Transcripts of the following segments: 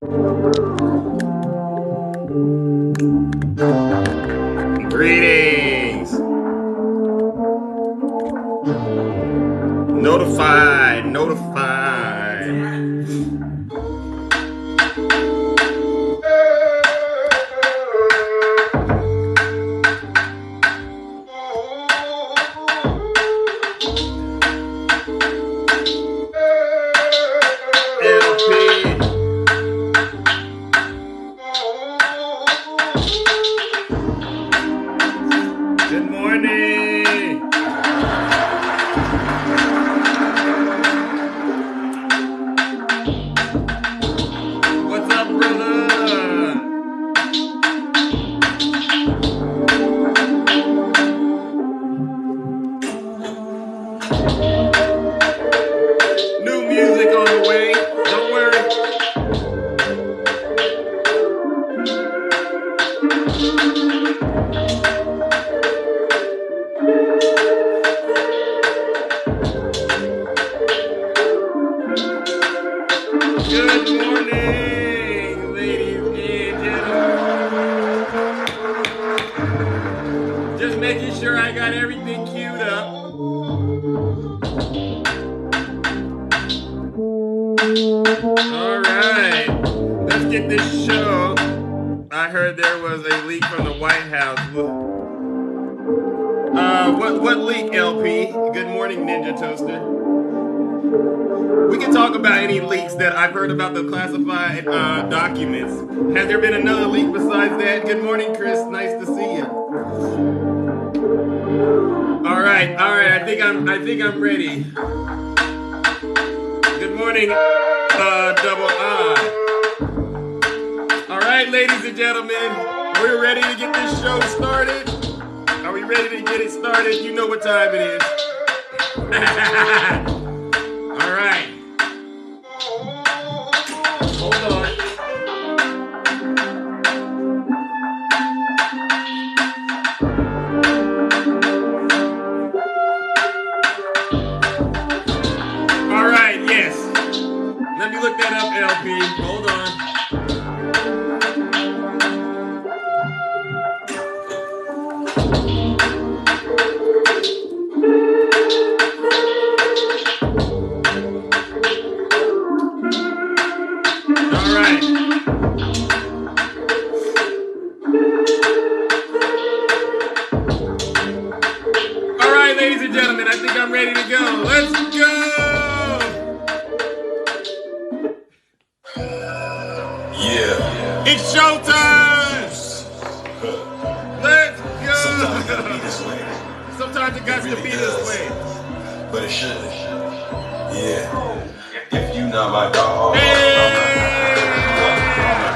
Greetings. Notified. Good morning. What's up, brother? New music on the way. Don't worry. Good morning, ladies and gentlemen. Just making sure I got everything queued up. All right, let's get this show. I heard there was a leak from the White House. What leak, LP? Good morning, Ninja Toaster. We can talk about any leaks that I've heard about the classified documents. Has there been another leak besides that? Good morning, Chris. Nice to see you. All right. I think I'm ready. Good morning, Double I. All right, ladies and gentlemen, we're ready to get this show started. Are we ready to get it started? You know what time it is. All right. Hold on. All right, yes. Let me look that up, LP. Hold on. Ladies and gentlemen, I think I'm ready to go. Let's go! Yeah. It's showtime! Let's go! Sometimes it gotta be this way. Sometimes it got to be this way. But it should. Yeah. If you not my dog, I'ma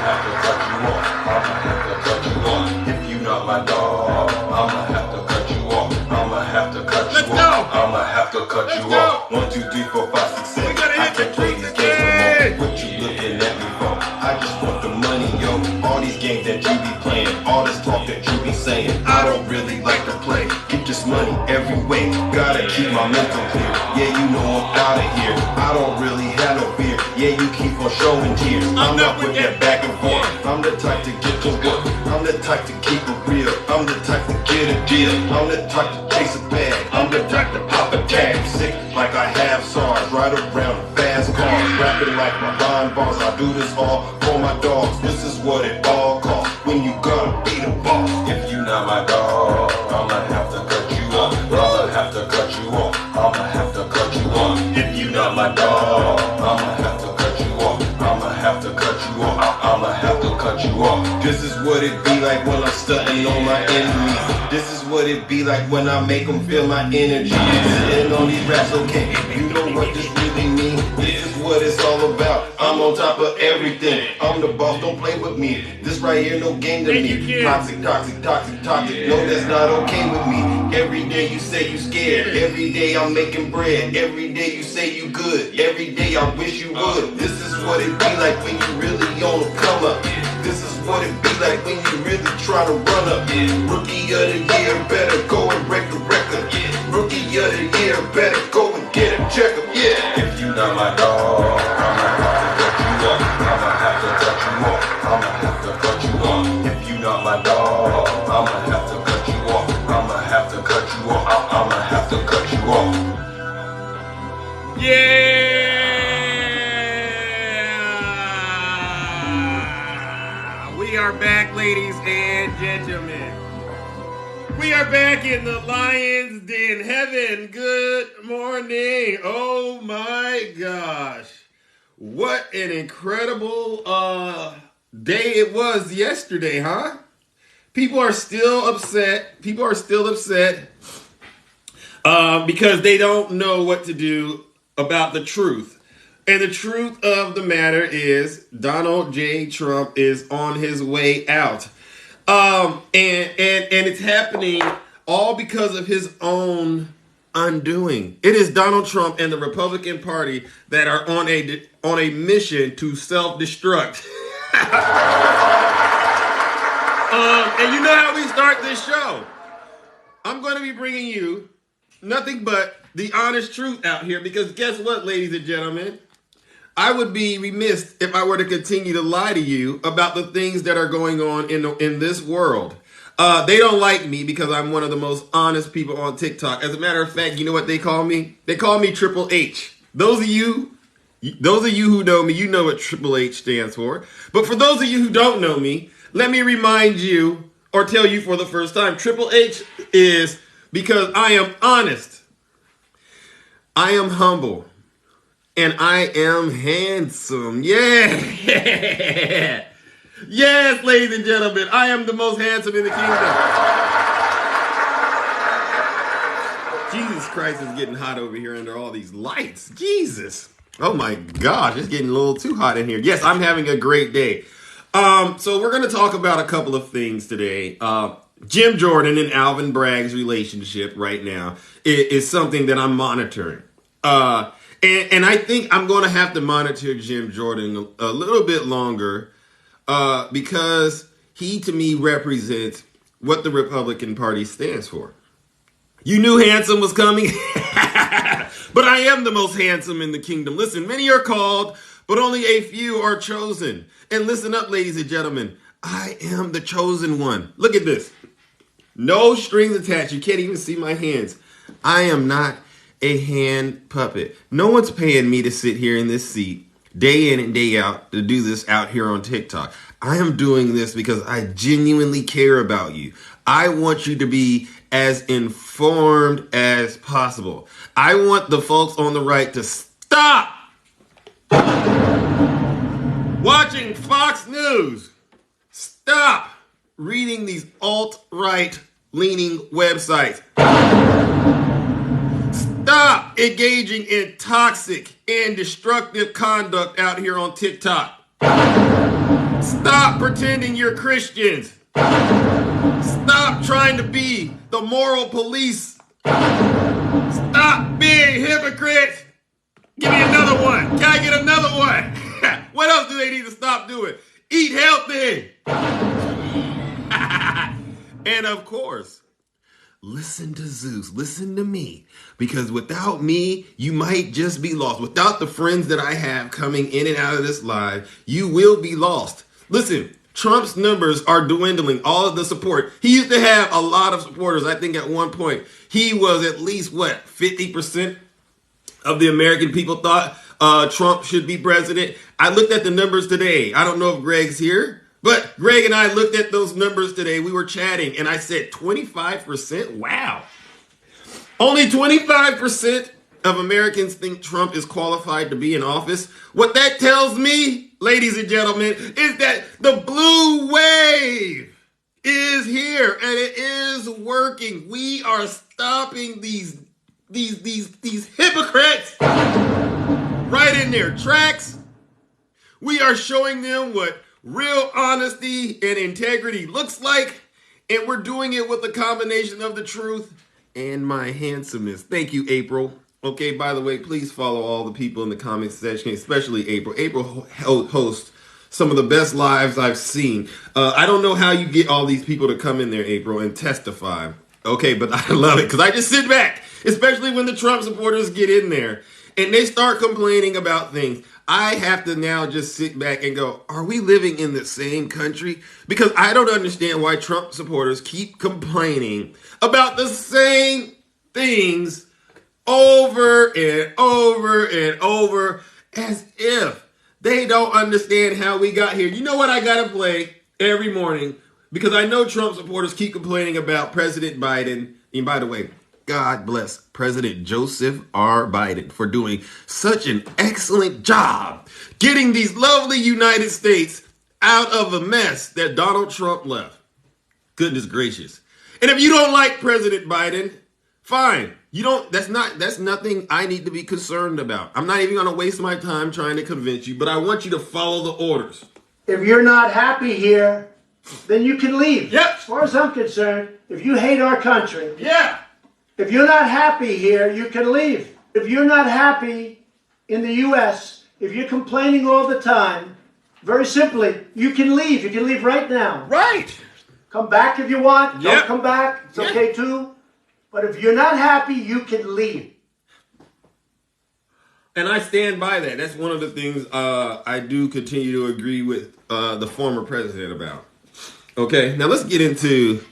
have to cut you off. I'ma have to cut you off. If you not my dog, I'ma have to cut you off. I'ma have to cut you off. I'ma have to cut you off. 1, 2, 3, 4, 5, 6, 7. I can't play these games no more. What you looking at me for? I just want the money, yo. All these games that you be playing, all this talk that you be saying, I don't really like to play. Get this money every way. Gotta keep my mental clear. Yeah, you know I'm out of here. I don't really have no fear. Yeah, you keep on showing tears. I'm not with that back and forth. I'm the type to get to work. I'm the type to keep it real. I'm the type to get a deal. I'm the type to chase a bag. I'm the type to pop a tag. Sick like I have SARS. Ride around in fast cars. Rapping like behind bars. I do this all for my dogs. This is what it all costs when you gotta be the boss. If you not my dog, I'ma have to cut you off. I'ma have to cut you off. I'ma have to cut you off. If you not my dog, I'ma have to cut you off. I'ma have to cut you off. I'ma have to cut you off. This is what it be like when I'm stunting on my enemies. This is what it be like when I make them feel my energy. Sitting on these raps, okay, you know what this really means. This is what it's all about. I'm on top of everything. I'm the boss, don't play with me. This right here, no game to me. Toxic, toxic, toxic, toxic. No, that's not okay with me. Every day you say you scared. Every day I'm making bread. Every day you say you good. Every day I wish you would. This is what it be like when you really on the come up. This is what it be like when you really try to run up. Rookie of the year, better go and break the record. Rookie of the year, better go and get a checkup. Yeah. If you not my dog, I'ma have to cut you off. I'ma have to cut We are back, ladies and gentlemen. We are back in the Lion's Den. Heaven, good morning. Oh my gosh. What an incredible day it was yesterday, huh? People are still upset. Because they don't know what to do about the truth. And the truth of the matter is Donald J. Trump is on his way out. And it's happening all because of his own undoing. It is Donald Trump and the Republican Party that are on a mission to self-destruct. And you know how we start this show. I'm going to be bringing you nothing but the honest truth out here, because guess what, ladies and gentlemen? I would be remiss if I were to continue to lie to you about the things that are going on in this world. They don't like me because I'm one of the most honest people on TikTok. As a matter of fact, you know what they call me? They call me Triple H. Those of you who know me, you know what Triple H stands for. But for those of you who don't know me, let me remind you or tell you for the first time, Triple H is because I am honest, I am humble, and I am handsome. Yeah. Yes, ladies and gentlemen, I am the most handsome in the kingdom. Jesus Christ, is getting hot over here under all these lights. Jesus. Oh my gosh, it's getting a little too hot in here. Yes, I'm having a great day. So we're going to talk about a couple of things today. Jim Jordan and Alvin Bragg's relationship right now is something that I'm monitoring. And I think I'm going to have to monitor Jim Jordan a little bit longer because he, to me, represents what the Republican Party stands for. You knew handsome was coming, but I am the most handsome in the kingdom. Listen, many are called, but only a few are chosen. And listen up, ladies and gentlemen, I am the chosen one. Look at this. No strings attached. You can't even see my hands. I am not a hand puppet. No one's paying me to sit here in this seat day in and day out to do this out here on TikTok. I am doing this because I genuinely care about you. I want you to be as informed as possible. I want the folks on the right to stop watching Fox News. Stop reading these alt-right leaning websites. Stop engaging in toxic and destructive conduct out here on TikTok. Stop pretending you're Christians. Stop trying to be the moral police. Stop being hypocrites. Give me another one. Can I get another one? What else do they need to stop doing? Eat healthy. And of course, listen to Zeus. Listen to me. Because without me, you might just be lost. Without the friends that I have coming in and out of this live, you will be lost. Listen, Trump's numbers are dwindling. All of the support. He used to have a lot of supporters. I think at one point, he was at least, 50% of the American people thought Trump should be president. I looked at the numbers today. I don't know if Greg's here, but Greg and I looked at those numbers today. We were chatting, and I said 25%? Wow. Only 25% of Americans think Trump is qualified to be in office. What that tells me, ladies and gentlemen, is that the blue wave is here, and it is working. We are stopping these hypocrites right in their tracks. We are showing them what real honesty and integrity looks like, and we're doing it with a combination of the truth and my handsomeness. Thank you, April. Okay, by the way, please follow all the people in the comment section, especially April. April hosts some of the best lives I've seen. I don't know how you get all these people to come in there, April, and testify. Okay, but I love it because I just sit back, especially when the Trump supporters get in there and they start complaining about things. I have to now just sit back and go, are we living in the same country? Because I don't understand why Trump supporters keep complaining about the same things over and over and over as if they don't understand how we got here. You know what I gotta play? every morning because I know Trump supporters keep complaining about President Biden. And by the way, God bless President Joseph R. Biden for doing such an excellent job getting these lovely United States out of a mess that Donald Trump left. Goodness gracious. And if you don't like President Biden, fine. That's nothing I need to be concerned about. I'm not even going to waste my time trying to convince you, but I want you to follow the orders. If you're not happy here, then you can leave. Yep. As far as I'm concerned, if you hate our country, Yeah. if you're not happy here, you can leave. If you're not happy in the U.S., if you're complaining all the time, very simply, you can leave. You can leave right now. Right. Come back if you want. Yep. Don't come back. It's okay too. But if you're not happy, you can leave. And I stand by that. That's one of the things I do continue to agree with the former president about. Okay, now let's get into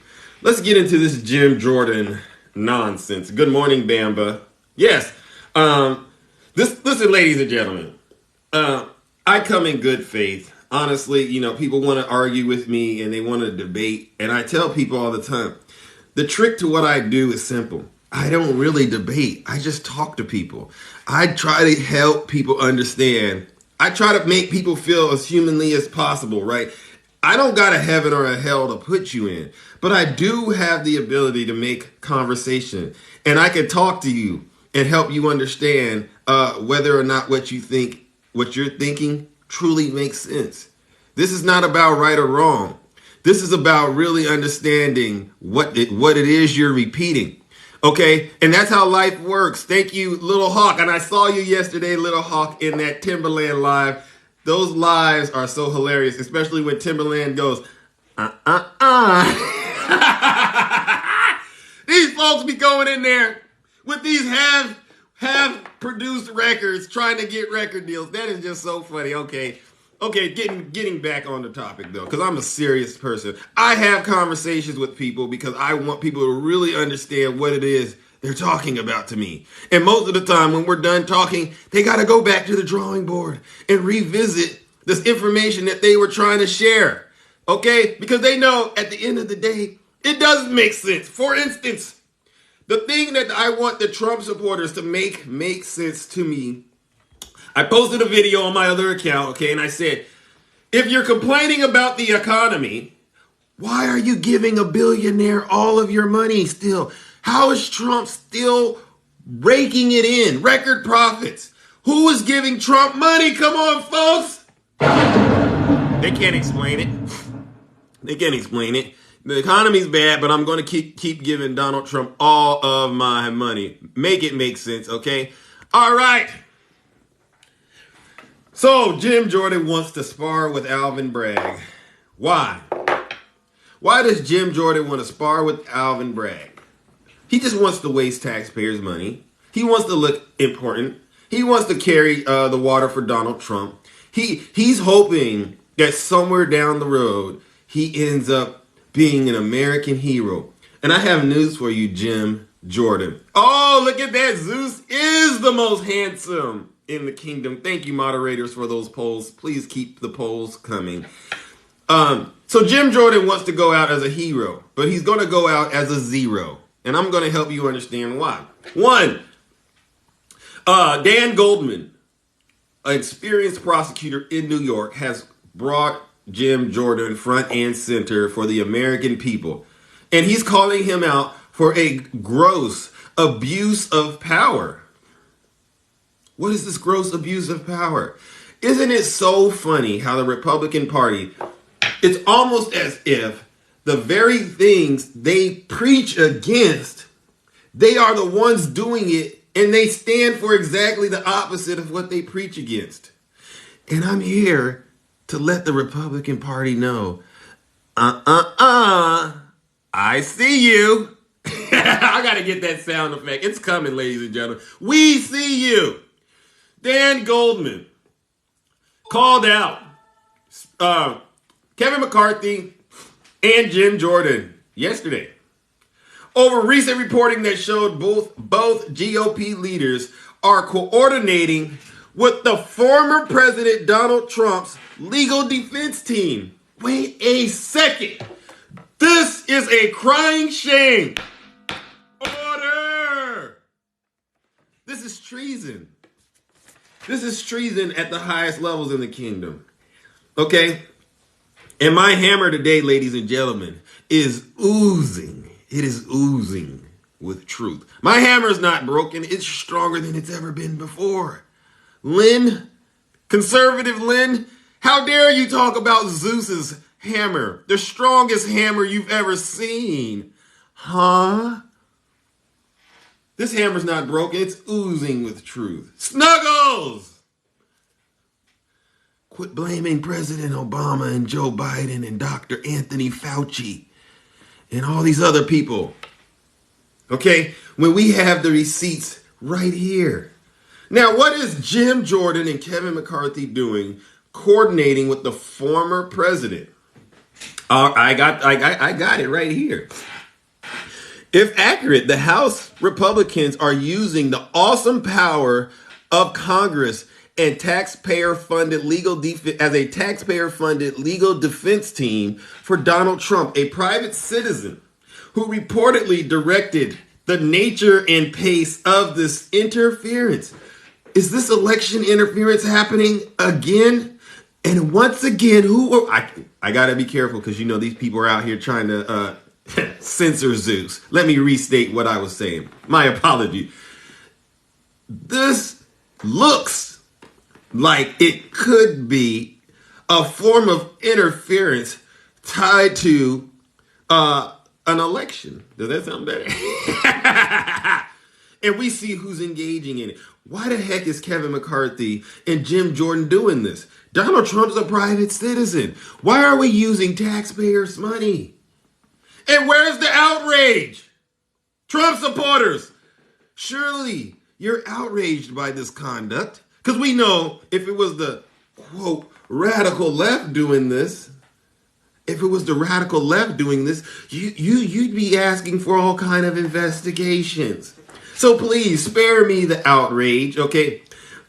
this Jim Jordan nonsense. Good morning, Bamba. Yes. Listen, ladies and gentlemen. I come in good faith. Honestly, people want to argue with me and they want to debate. And I tell people all the time, the trick to what I do is simple. I don't really debate. I just talk to people. I try to help people understand. I try to make people feel as humanly as possible, right? I don't got a heaven or a hell to put you in, but I do have the ability to make conversation. And I can talk to you and help you understand whether or not what you're thinking truly makes sense. This is not about right or wrong. This is about really understanding what it is you're repeating. Okay, and that's how life works. Thank you, Little Hawk. And I saw you yesterday, Little Hawk, in that Timberland live. Those lives are so hilarious, especially when Timberland goes, These folks be going in there with these have produced records trying to get record deals. That is just so funny. Okay, getting back on the topic though, because I'm a serious person. I have conversations with people because I want people to really understand what it is they're talking about to me. And most of the time when we're done talking, they got to go back to the drawing board and revisit this information that they were trying to share. Okay? Because they know at the end of the day, it doesn't make sense. For instance, the thing that I want the Trump supporters to make sense to me, I posted a video on my other account, okay, and I said, if you're complaining about the economy, why are you giving a billionaire all of your money still? How is Trump still raking it in? Record profits. Who is giving Trump money? Come on, folks. They can't explain it. They can't explain it. The economy's bad, but I'm going to keep giving Donald Trump all of my money. Make it make sense, okay? All right. So Jim Jordan wants to spar with Alvin Bragg. Why? Why does Jim Jordan want to spar with Alvin Bragg? He just wants to waste taxpayers' money. He wants to look important. He wants to carry the water for Donald Trump. He's hoping that somewhere down the road, he ends up being an American hero. And I have news for you, Jim Jordan. Oh, look at that. Zeus is the most handsome in the kingdom. Thank you, moderators, for those polls. Please keep the polls coming. So Jim Jordan wants to go out as a hero, but he's going to go out as a zero. And I'm going to help you understand why. One, Dan Goldman, an experienced prosecutor in New York, has brought Jim Jordan front and center for the American people. And he's calling him out for a gross abuse of power. What is this gross abuse of power? Isn't it so funny how the Republican Party, it's almost as if the very things they preach against, they are the ones doing it, and they stand for exactly the opposite of what they preach against. And I'm here to let the Republican Party know, I see you. I got to get that sound effect. It's coming, ladies and gentlemen. We see you. Dan Goldman called out Kevin McCarthy and Jim Jordan yesterday over recent reporting that showed both GOP leaders are coordinating with the former President Donald Trump's legal defense team. Wait a second. This is a crying shame. Order. This is treason. This is treason at the highest levels in the kingdom. Okay? And my hammer today, ladies and gentlemen, is oozing. It is oozing with truth. My hammer is not broken. It's stronger than it's ever been before. Lynn, conservative Lynn, how dare you talk about Zeus's hammer, the strongest hammer you've ever seen? Huh? This hammer's not broken. It's oozing with truth. Snuggles! Quit blaming President Obama and Joe Biden and Dr. Anthony Fauci and all these other people. Okay? When we have the receipts right here. Now, what is Jim Jordan and Kevin McCarthy doing coordinating with the former president? I got it right here. If accurate, the House Republicans are using the awesome power of Congress and taxpayer-funded as a taxpayer-funded legal defense team for Donald Trump, a private citizen who reportedly directed the nature and pace of this interference. Is this election interference happening again? And once again, I gotta be careful because you know these people are out here trying to censor Zeus. Let me restate what I was saying. My apology. This looks like it could be a form of interference tied to an election. Does that sound better? And we see who's engaging in it. Why the heck is Kevin McCarthy and Jim Jordan doing this? Donald Trump's a private citizen. Why are we using taxpayers' money? And where's the outrage? Trump supporters, surely you're outraged by this conduct. Because we know if it was the, quote, radical left doing this, you'd be asking for all kind of investigations. So please spare me the outrage, okay?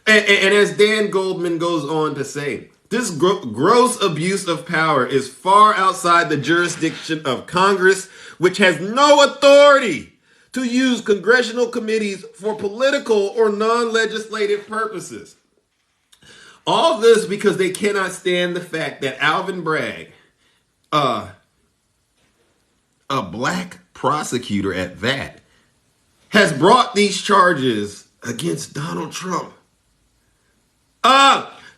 And as Dan Goldman goes on to say, this gross abuse of power is far outside the jurisdiction of Congress, which has no authority to use congressional committees for political or non-legislative purposes. All this because they cannot stand the fact that Alvin Bragg, a black prosecutor at that, has brought these charges against Donald Trump.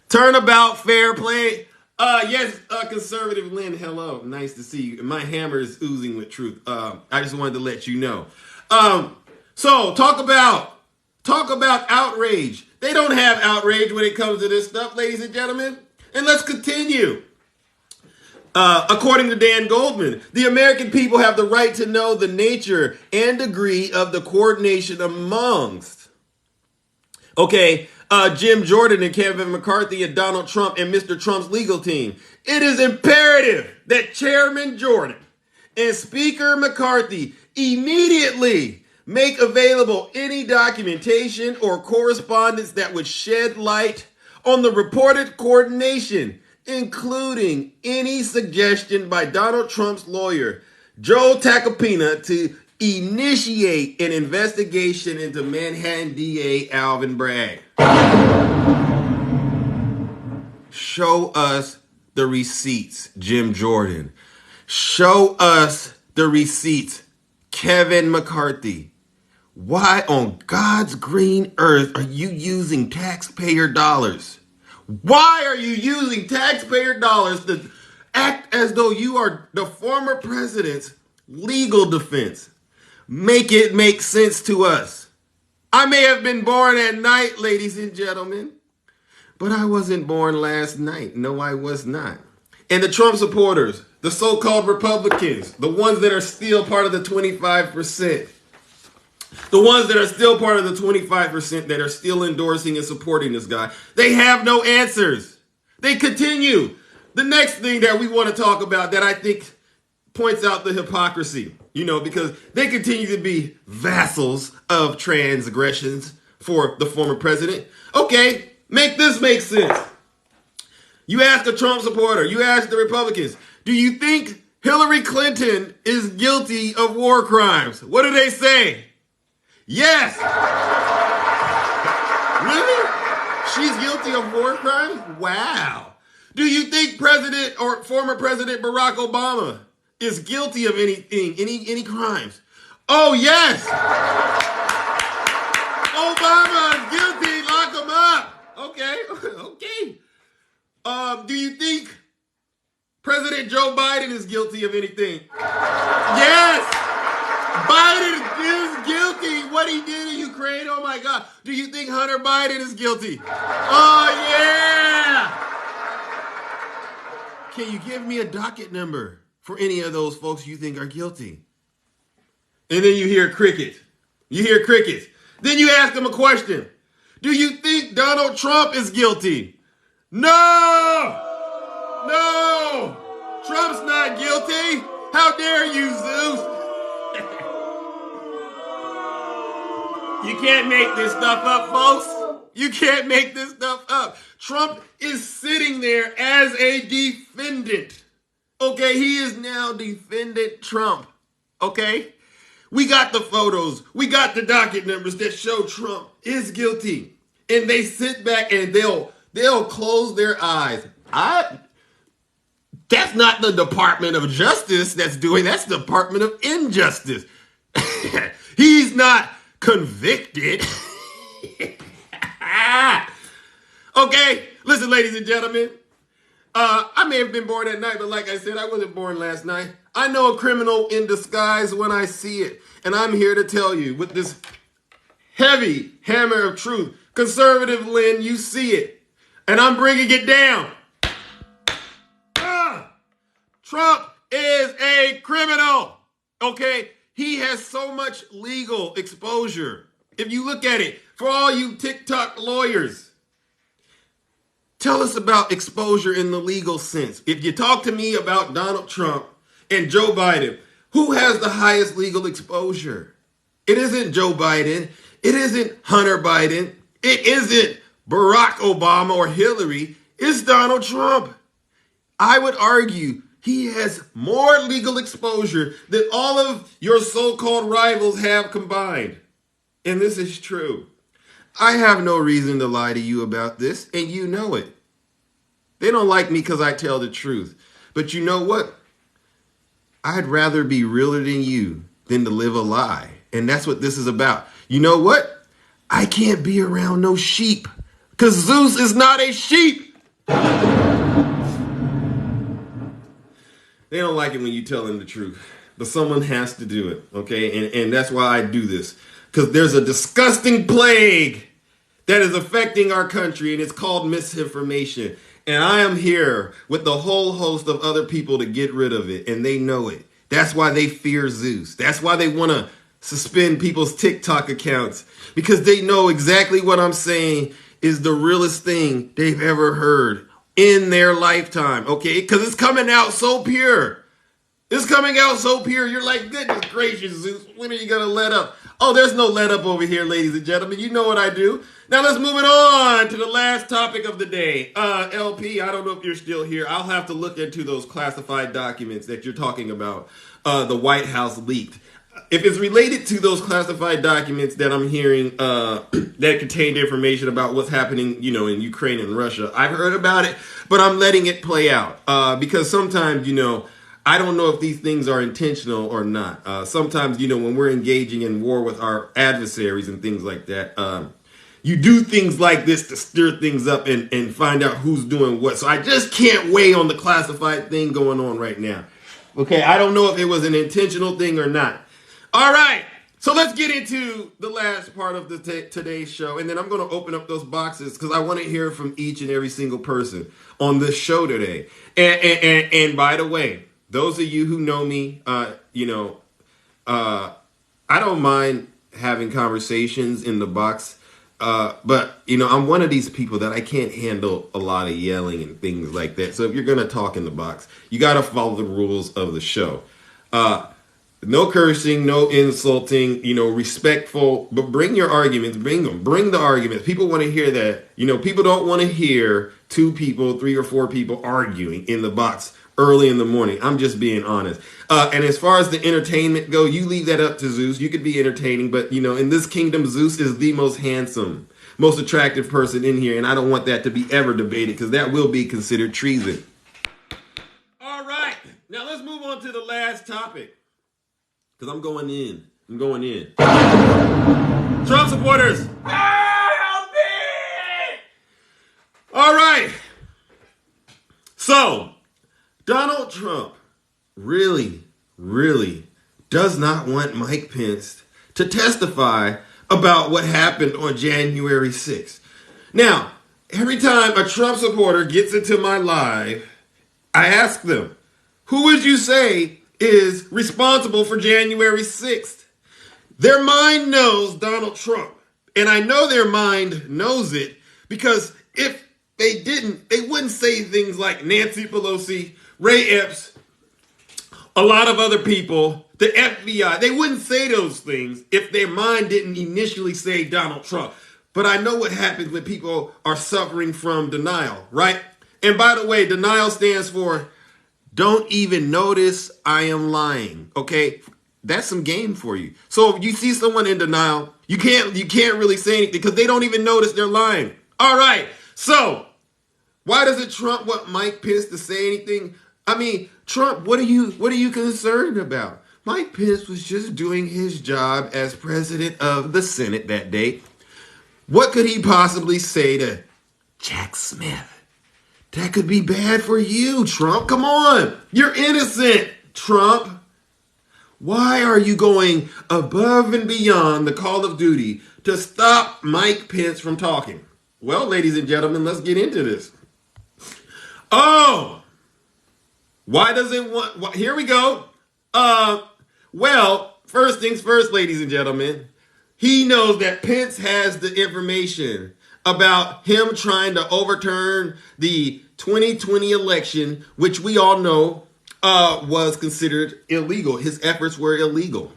Turnabout, fair play. Yes, conservative Lynn, hello. Nice to see you. My hammer is oozing with truth. I just wanted to let you know. So talk about outrage. They don't have outrage when it comes to this stuff, ladies and gentlemen. And let's continue. According to Dan Goldman, the American people have the right to know the nature and degree of the coordination amongst, Jim Jordan and Kevin McCarthy and Donald Trump and Mr. Trump's legal team. It is imperative that Chairman Jordan and Speaker McCarthy immediately make available any documentation or correspondence that would shed light on the reported coordination, including any suggestion by Donald Trump's lawyer, Joe Tacopina, to initiate an investigation into Manhattan DA Alvin Bragg. Show us the receipts, Jim Jordan. Show us the receipts, Kevin McCarthy. Why on God's green earth are you using taxpayer dollars? Why are you using taxpayer dollars to act as though you are the former president's legal defense? Make it make sense to us. I may have been born at night, ladies and gentlemen, but I wasn't born last night. No, I was not. And the Trump supporters, the so-called Republicans, the ones that are still part of the 25%, the ones that are still part of the 25% that are still endorsing and supporting this guy, they have no answers. They continue. The next thing that we want to talk about that I think points out the hypocrisy, because they continue to be vassals of transgressions for the former president. Okay, make this make sense. You ask a Trump supporter, you ask the Republicans, do you think Hillary Clinton is guilty of war crimes? What do they say? Yes. Really? She's guilty of war crimes? Wow. Do you think President or former President Barack Obama is guilty of anything, any crimes? Oh, yes. Obama is guilty. Lock him up. Okay. Do you think President Joe Biden is guilty of anything? Yes. Biden is guilty. What he did in Ukraine. Oh, my God. Do you think Hunter Biden is guilty? Oh, yeah. Can you give me a docket number for any of those folks you think are guilty? And then you hear crickets. Then you ask them a question. Do you think Donald Trump is guilty? No! Trump's not guilty. How dare you, Zeus? You can't make this stuff up, folks. You can't make this stuff up. Trump is sitting there as a defendant. Okay, he is now defendant Trump. Okay? We got the photos. We got the docket numbers that show Trump is guilty. And they sit back and they'll close their eyes. That's not the Department of Justice that's doing. That's the Department of Injustice. He's not convicted. Okay, listen, ladies and gentlemen. I may have been born at night, but like I said, I wasn't born last night. I know a criminal in disguise when I see it. And I'm here to tell you with this heavy hammer of truth. Conservative Lynn, you see it. And I'm bringing it down. Trump is a criminal. Okay? He has so much legal exposure. If you look at it, for all you TikTok lawyers, tell us about exposure in the legal sense. If you talk to me about Donald Trump and Joe Biden, who has the highest legal exposure? It isn't Joe Biden. It isn't Hunter Biden. It isn't Barack Obama or Hillary. It's Donald Trump. I would argue he has more legal exposure than all of your so-called rivals have combined. And this is true. I have no reason to lie to you about this, and you know it. They don't like me because I tell the truth. But you know what? I'd rather be realer than you than to live a lie. And that's what this is about. You know what? I can't be around no sheep because Zeus is not a sheep. They don't like it when you tell them the truth. But someone has to do it, okay? And that's why I do this. Because there's a disgusting plague that is affecting our country, and it's called misinformation. And I am here with the whole host of other people to get rid of it, and they know it. That's why they fear Zeus. That's why they want to suspend people's TikTok accounts, because they know exactly what I'm saying is the realest thing they've ever heard in their lifetime, okay? Because it's coming out so pure. It's coming out so pure. You're like, goodness gracious, Zeus, when are you going to let up? Oh, there's no let up over here, ladies and gentlemen. You know what I do. Now let's move it on to the last topic of the day. LP, I don't know if you're still here. I'll have to look into those classified documents that you're talking about. The White House leaked. If it's related to those classified documents that I'm hearing that contain information about what's happening, in Ukraine and Russia, I've heard about it, but I'm letting it play out because sometimes, I don't know if these things are intentional or not. Sometimes, when we're engaging in war with our adversaries and things like that, you do things like this to stir things up and find out who's doing what. So I just can't weigh on the classified thing going on right now. Okay, I don't know if it was an intentional thing or not. All right, so let's get into the last part of today's show, and then I'm going to open up those boxes because I want to hear from each and every single person on this show today. And by the way, those of you who know me, I don't mind having conversations in the box, but I'm one of these people that I can't handle a lot of yelling and things like that. So if you're going to talk in the box, you got to follow the rules of the show. No cursing, no insulting, respectful, but bring your arguments, bring the arguments. People want to hear that. People don't want to hear two people, three or four people arguing in the box early in the morning. I'm just being honest. And as far as the entertainment go, you leave that up to Zeus. You could be entertaining, but in this kingdom, Zeus is the most handsome, most attractive person in here. And I don't want that to be ever debated because that will be considered treason. All right. Now let's move on to the last topic. Because I'm going in. Trump supporters. Help me! All right. So, Donald Trump really does not want Mike Pence to testify about what happened on January 6th. Now, every time a Trump supporter gets into my live, I ask them, who would you say is responsible for January 6th? Their mind knows Donald Trump. And I know their mind knows it because if they didn't, they wouldn't say things like Nancy Pelosi, Ray Epps, a lot of other people, the FBI. They wouldn't say those things if their mind didn't initially say Donald Trump. But I know what happens when people are suffering from denial, right? And by the way, denial stands for don't even notice I am lying. Okay, that's some game for you. So if you see someone in denial, you can't really say anything because they don't even notice they're lying. All right. So why doesn't Trump want Mike Pence to say anything? I mean, Trump, what are you concerned about? Mike Pence was just doing his job as president of the Senate that day. What could he possibly say to Jack Smith? That could be bad for you, Trump. Come on. You're innocent, Trump. Why are you going above and beyond the call of duty to stop Mike Pence from talking? Well, ladies and gentlemen, let's get into this. Oh, why does it want... Here we go. Well, first things first, ladies and gentlemen. He knows that Pence has the information about him trying to overturn the 2020 election, which we all know was considered illegal. His efforts were illegal.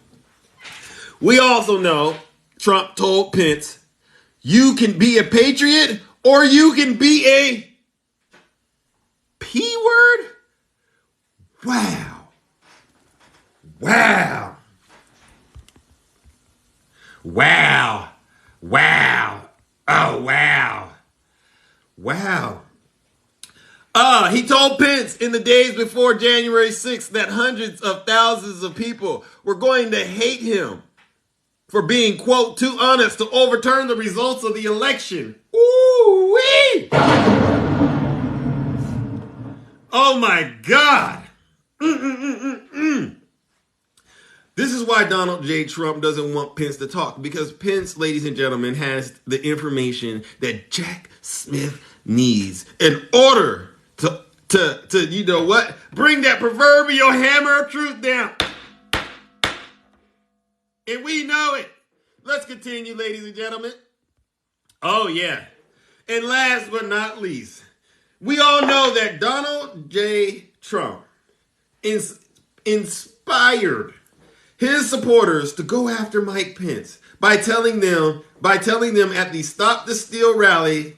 We also know Trump told Pence, you can be a patriot or you can be a P word? Wow. Wow. Wow. Wow. Oh, wow. Wow. He told Pence in the days before January 6th that hundreds of thousands of people were going to hate him for being, quote, too honest to overturn the results of the election. Ooh-wee! Oh, my God. This is why Donald J. Trump doesn't want Pence to talk, because Pence, ladies and gentlemen, has the information that Jack Smith needs in order to you know what? Bring that proverbial hammer of truth down. And we know it. Let's continue, ladies and gentlemen. Oh, yeah. And last but not least, we all know that Donald J. Trump inspired his supporters to go after Mike Pence by telling them at the Stop the Steal rally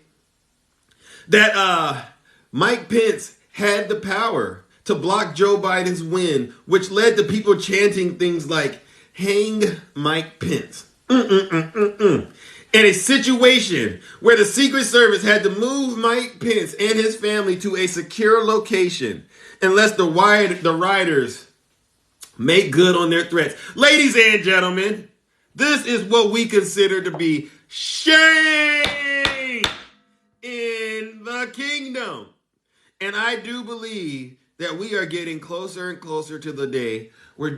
that Mike Pence had the power to block Joe Biden's win, which led to people chanting things like, hang Mike Pence. In a situation where the Secret Service had to move Mike Pence and his family to a secure location unless the rioters make good on their threats. Ladies and gentlemen, this is what we consider to be shame in the kingdom. And I do believe that we are getting closer and closer to the day where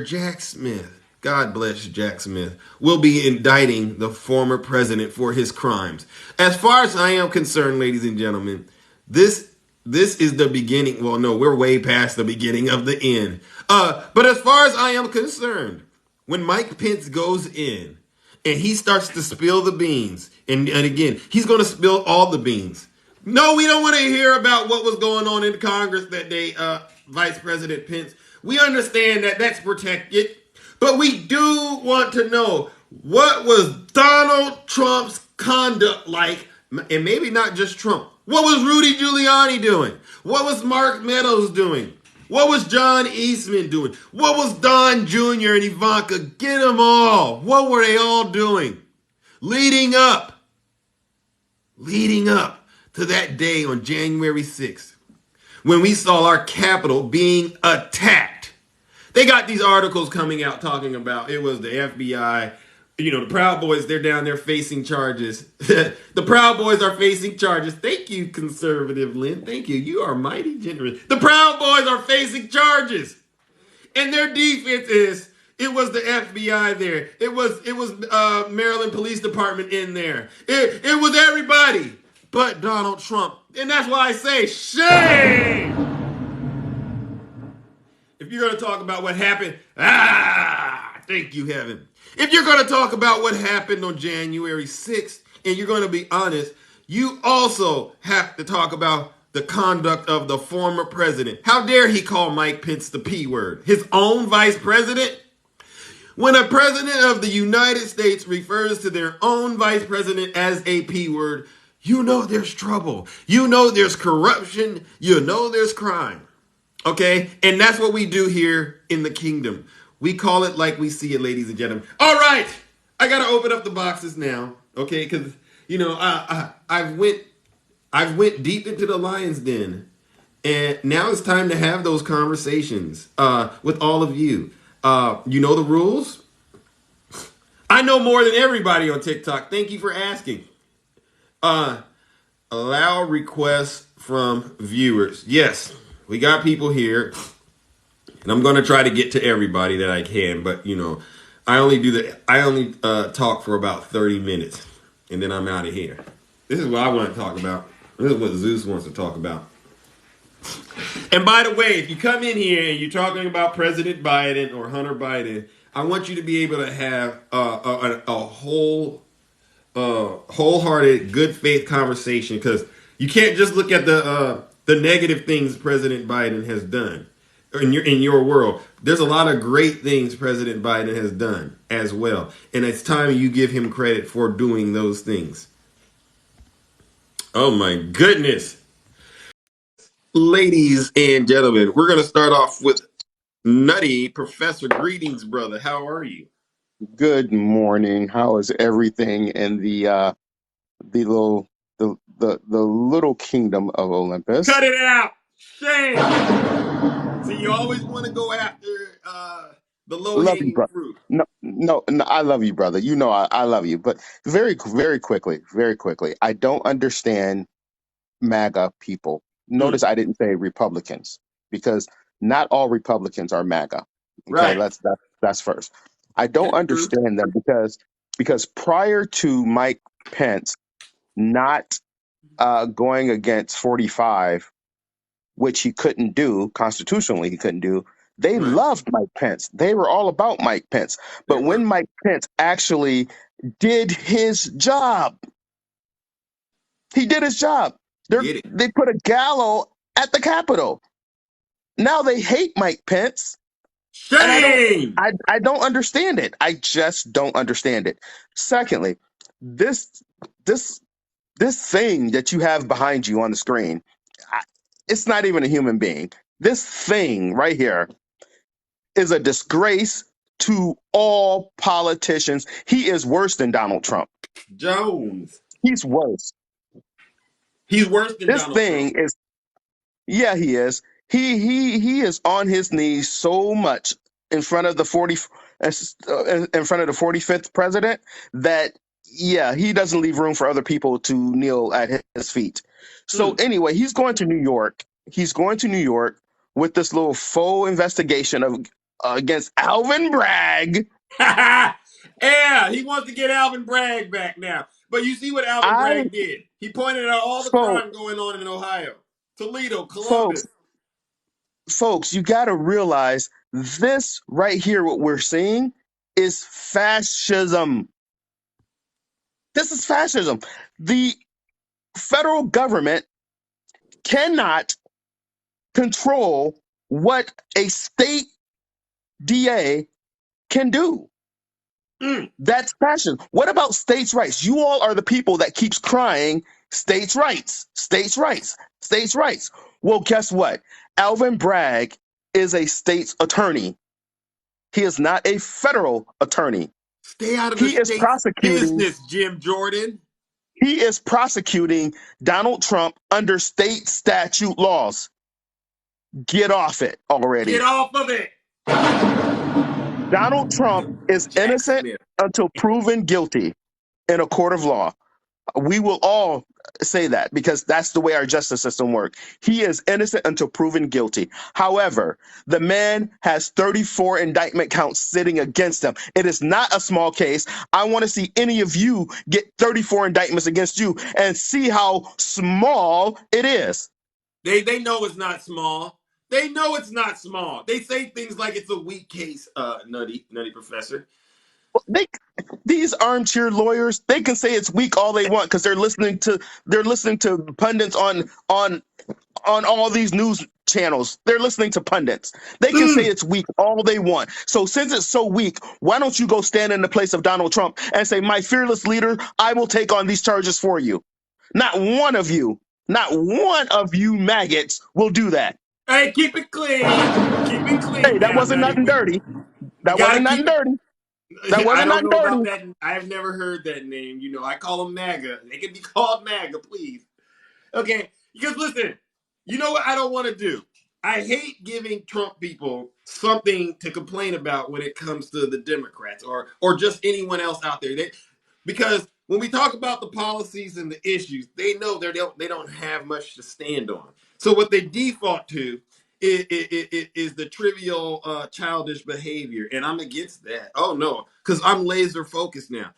Jack Smith, God bless Jack Smith, will be indicting the former president for his crimes. As far as I am concerned, ladies and gentlemen, this is the beginning. Well, no, we're way past the beginning of the end. But as far as I am concerned, when Mike Pence goes in and he starts to spill the beans, and again, he's going to spill all the beans. No, we don't want to hear about what was going on in Congress that day. Vice President Pence. We understand that that's protected, but we do want to know what was Donald Trump's conduct like, and maybe not just Trump. What was Rudy Giuliani doing? What was Mark Meadows doing? What was John Eastman doing? What was Don Jr. and Ivanka? Get them all. What were they all doing? Leading up to that day on January 6th, when we saw our Capitol being attacked. They got these articles coming out talking about it was the FBI. You know, the Proud Boys, they're down there facing charges. The Proud Boys are facing charges. Thank you, conservative Lynn. Thank you. You are mighty generous. The Proud Boys are facing charges. And their defense is, it was the FBI there. It was Maryland Police Department in there. It was everybody but Donald Trump. And that's why I say shame. If you're going to talk about what happened, thank you, heaven. If you're going to talk about what happened on January 6th, and you're going to be honest, you also have to talk about the conduct of the former president. How dare he call Mike Pence the P word? His own vice president? When a president of the United States refers to their own vice president as a P word, you know there's trouble. You know there's corruption. You know there's crime. Okay? And that's what we do here in the kingdom. We call it like we see it, ladies and gentlemen. All right. I got to open up the boxes now. Okay? Because, you know, I've went deep into the lion's den. And now it's time to have those conversations with all of you. You know the rules? I know more than everybody on TikTok. Thank you for asking. Allow requests from viewers. Yes, we got people here. And I'm going to try to get to everybody that I can. But, you know, I only talk for about 30 minutes. And then I'm out of here. This is what I want to talk about. This is what Zeus wants to talk about. And by the way, if you come in here and you're talking about President Biden or Hunter Biden, I want you to be able to have a wholehearted, good faith conversation, because you can't just look at the negative things President Biden has done in your world. There's a lot of great things President Biden has done as well, and it's time you give him credit for doing those things. Oh my goodness. Ladies and gentlemen, we're going to start off with Nutty. Professor, greetings, brother. How are you? Good morning. How is everything in the little kingdom of Olympus? Cut it out. Shame. See, you always want to go after the Love you, low-hanging brother. fruit. No, I love you, brother. You know I love you. But very quickly, I don't understand MAGA people. Notice I didn't say Republicans, because not all Republicans are MAGA. Okay, Right. that's first. I don't That's true. understand them because prior to Mike Pence not going against 45, which he couldn't do constitutionally, he couldn't do. They Right. loved Mike Pence. They were all about Mike Pence. They But were. when Mike Pence actually did his job, he did his job. Get it. They put a gallows at the Capitol. Now they hate Mike Pence, and Shame. I don't understand it. I just don't understand it. Secondly, this this this thing that you have behind you on the screen, it's not even a human being. This thing right here is a disgrace to all politicians. He is worse than Donald Trump. Jones. He's worse. He's worse than This Donald Trump. thing is, yeah, he is. He is on his knees so much in front of the 45th president that, yeah, he doesn't leave room for other people to kneel at his feet. So anyway, he's going to New York. He's going to New York with this little faux investigation of against Alvin Bragg. Yeah, he wants to get Alvin Bragg back now. But you see what Alvin I Bragg did. He pointed out all the so crime going on in Ohio, Toledo, folks, Columbus. you got to realize this right here. What we're seeing is fascism. This is fascism. The federal government cannot control what a state DA can do. That's passion. What about states' rights? You all are the people that keeps crying states' rights, states' rights, states' rights. Well, guess what? Alvin Bragg is a state's attorney. He is not a federal attorney. Stay out of the He is state's prosecuting. business, Jim Jordan. He is prosecuting Donald Trump under state statute laws. Get off it Get already. off of it. Donald Trump is Jack innocent Smith. until proven guilty in a court of law. We will all say that because that's the way our justice system works. He is innocent until proven guilty. However, the man has 34 indictment counts sitting against him. It is not a small case. I want to see any of you get 34 indictments against you and see how small it is. They know it's not small. They know it's not small. They say things like it's a weak case, nutty professor. They these armchair lawyers, they can say it's weak all they want because they're listening to pundits on all these news channels. They're listening to pundits. They can say it's weak all they want. So since it's so weak, why don't you go stand in the place of Donald Trump and say, my fearless leader, I will take on these charges for you. Not one of you maggots will do that. Hey, keep it clean. Keep it clean Hey, that now, wasn't nutty. nothing dirty. We That gotta wasn't nothing keep it. dirty. That I wasn't don't nothing know about dirty. that. I've never heard that name. You know, I call them MAGA. They can be called MAGA, please. Okay, because listen, you know what I don't want to do? I hate giving Trump people something to complain about when it comes to the Democrats or just anyone else out there. Because when we talk about the policies and the issues, they know they don't have much to stand on. So what they default to is the trivial, childish behavior, and I'm against that. Oh no, because I'm laser focused now.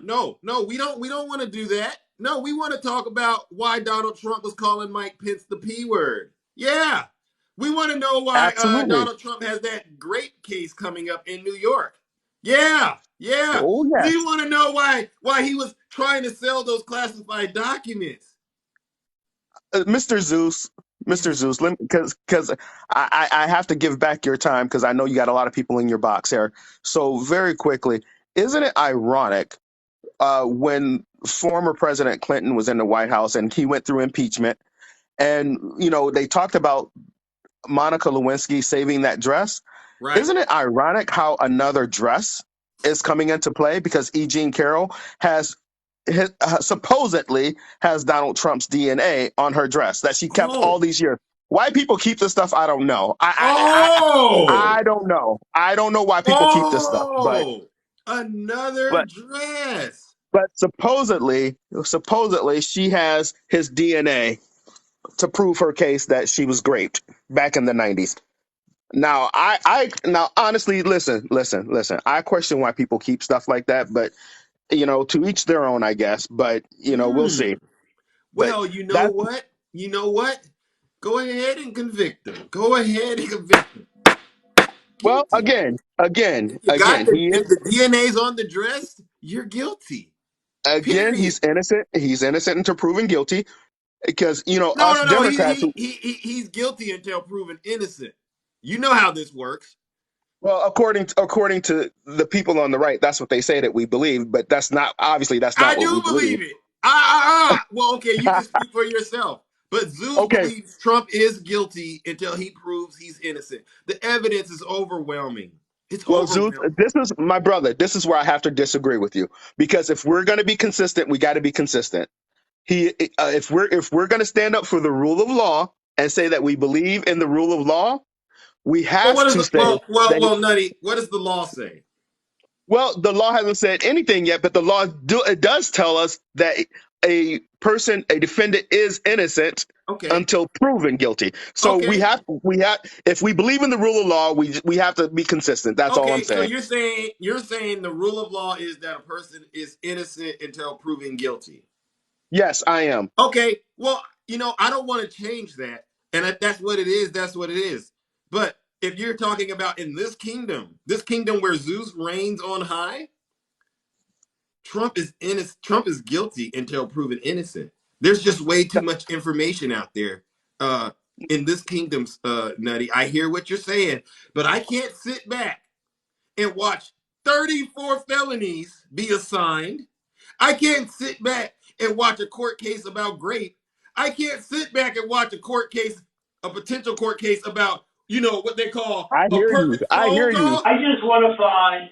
No, we don't want to do that. No, we want to talk about why Donald Trump was calling Mike Pence the P word. Yeah, we want to know why Absolutely. Donald Trump has that great case coming up in New York. Yeah. Oh, We yes. want to know why he was trying to sell those classified documents. Mr. Zeus, Mr. Yes. Zeus, because I have to give back your time because I know you got a lot of people in your box here. So very quickly, isn't it ironic when former President Clinton was in the White House and he went through impeachment and, they talked about Monica Lewinsky saving that dress? Right. Isn't it ironic how another dress is coming into play because E. Jean Carroll supposedly has Donald Trump's DNA on her dress that she kept Oh. all these years. Why people keep this stuff, I don't know. Oh. I don't know. I don't know why people keep this stuff, but Oh. Another but dress. but supposedly she has his DNA to prove her case that she was raped back in the 90s. Now, now honestly, listen. I question why people keep stuff like that, but to each their own, I guess. But we'll see. But Well, you know that what? You know what? Go ahead and convict him. Go ahead and convict him. well, Guilty. You got again, if the DNA's on the dress, you're guilty. Period. he's innocent. He's innocent until proven guilty. Because us No. Democrats, He's guilty until proven innocent. You know how this works. well, according to the people on the right, that's what they say that we believe. But that's I not what do we believe. believe it. Well, okay, you can speak for yourself. But Zeus Okay, believes Trump is guilty until he proves he's innocent. The evidence is overwhelming. It's well, Zeus, overwhelming. this is my brother. This is where I have to disagree with you because if we're going to be consistent, we got to be consistent. If we're going to stand up for the rule of law and say that we believe in the rule of law, we Well, have what is to the say that. Nutty? What does the law say? Well, the law hasn't said anything yet, but the law it does tell us that a defendant is innocent Okay, until proven guilty. So okay, if we believe in the rule of law, we have to be consistent. That's all I'm okay. So saying. you're saying the rule of law is that a person is innocent until proven guilty. Yes, I am. Okay, well, I don't want to change that, and that's what it is. That's what it is. But if you're talking about in this kingdom where Zeus reigns on high, Trump is innocent. Trump is guilty until proven innocent. There's just way too much information out there. in this kingdom, Nutty. I hear what you're saying, but I can't sit back and watch 34 felonies be assigned. I can't sit back and watch a court case about grape. I can't sit back and watch a potential court case about, what they call I a hear you. perfect I phone hear you. call. I just want to find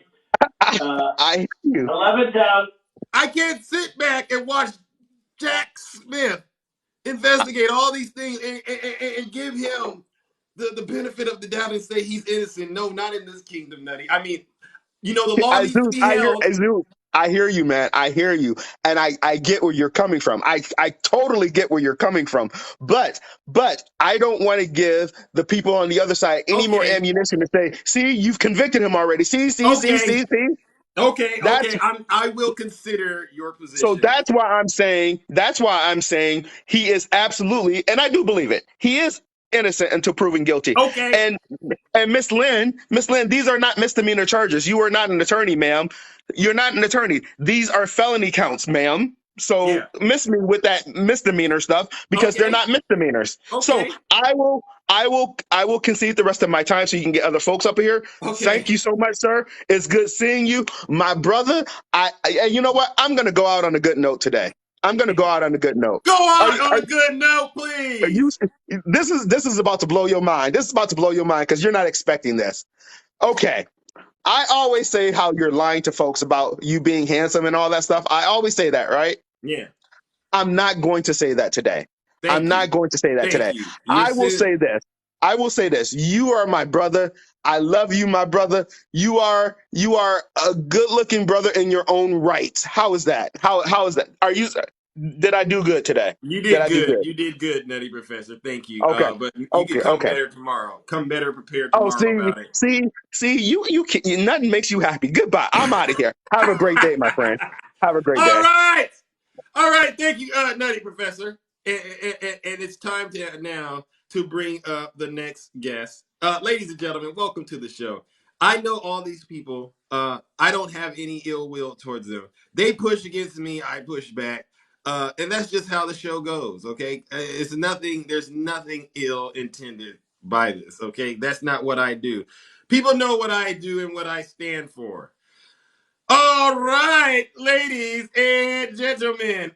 I hear you. 11,000. I can't sit back and watch Jack Smith investigate all these things and give him the benefit of the doubt and say he's innocent. No, not in this kingdom, Nutty. I mean, the law needs to Zeus, be held. Zeus, I hear you, man. I hear you. And I get where you're coming from. I totally get where you're coming from. But I don't want to give the people on the other side any more Okay, ammunition to say, see, you've convicted him already. okay, See. That's okay. I will consider your so position. that's why I'm saying he is absolutely, and I do believe it. He is innocent until proven guilty. Okay, And Miss Lynn, these are not misdemeanor charges. You are not an attorney, ma'am. You're not an attorney. These are felony counts, ma'am. So yeah, miss me with that misdemeanor stuff because they're okay, not misdemeanors. So okay, I will concede the rest of my time so you can get other folks up here. okay, Thank you so much, sir. It's good seeing you, my brother. You know what? I'm gonna go out on a good note today. I'm gonna go out on a good note. Go Are on you? a good note, Are you? please. This is about to blow your mind. This is about to blow your mind because you're not expecting this. Okay. I always say how you're lying to folks about you being handsome and all that stuff. I always say that, right? Yeah, I'm not going to say that today. I'm thank you, not going to say that thank today. you. I will Listen, say this. I will say this. You are my brother. I love you, my brother. You are a good-looking brother in your own right. How is that? How is that? Did I do good today? you Did did I do good. good? You did good, Nutty Professor. Thank you. Okay. But you can come Okay. better tomorrow. Come better prepared Oh, tomorrow about it. nothing makes you happy. Goodbye. I'm out of here. Have a great day, my friend. Have a great All day. right. All right. Thank you, Nutty Professor. And it's time now to bring up the next guest. Ladies and gentlemen, welcome to the show. I know all these people. I don't have any ill will towards them. They push against me. I push back. And that's just how the show goes. Okay. There's nothing ill intended by this. Okay. That's not what I do. People know what I do and what I stand for. All right, ladies and gentlemen.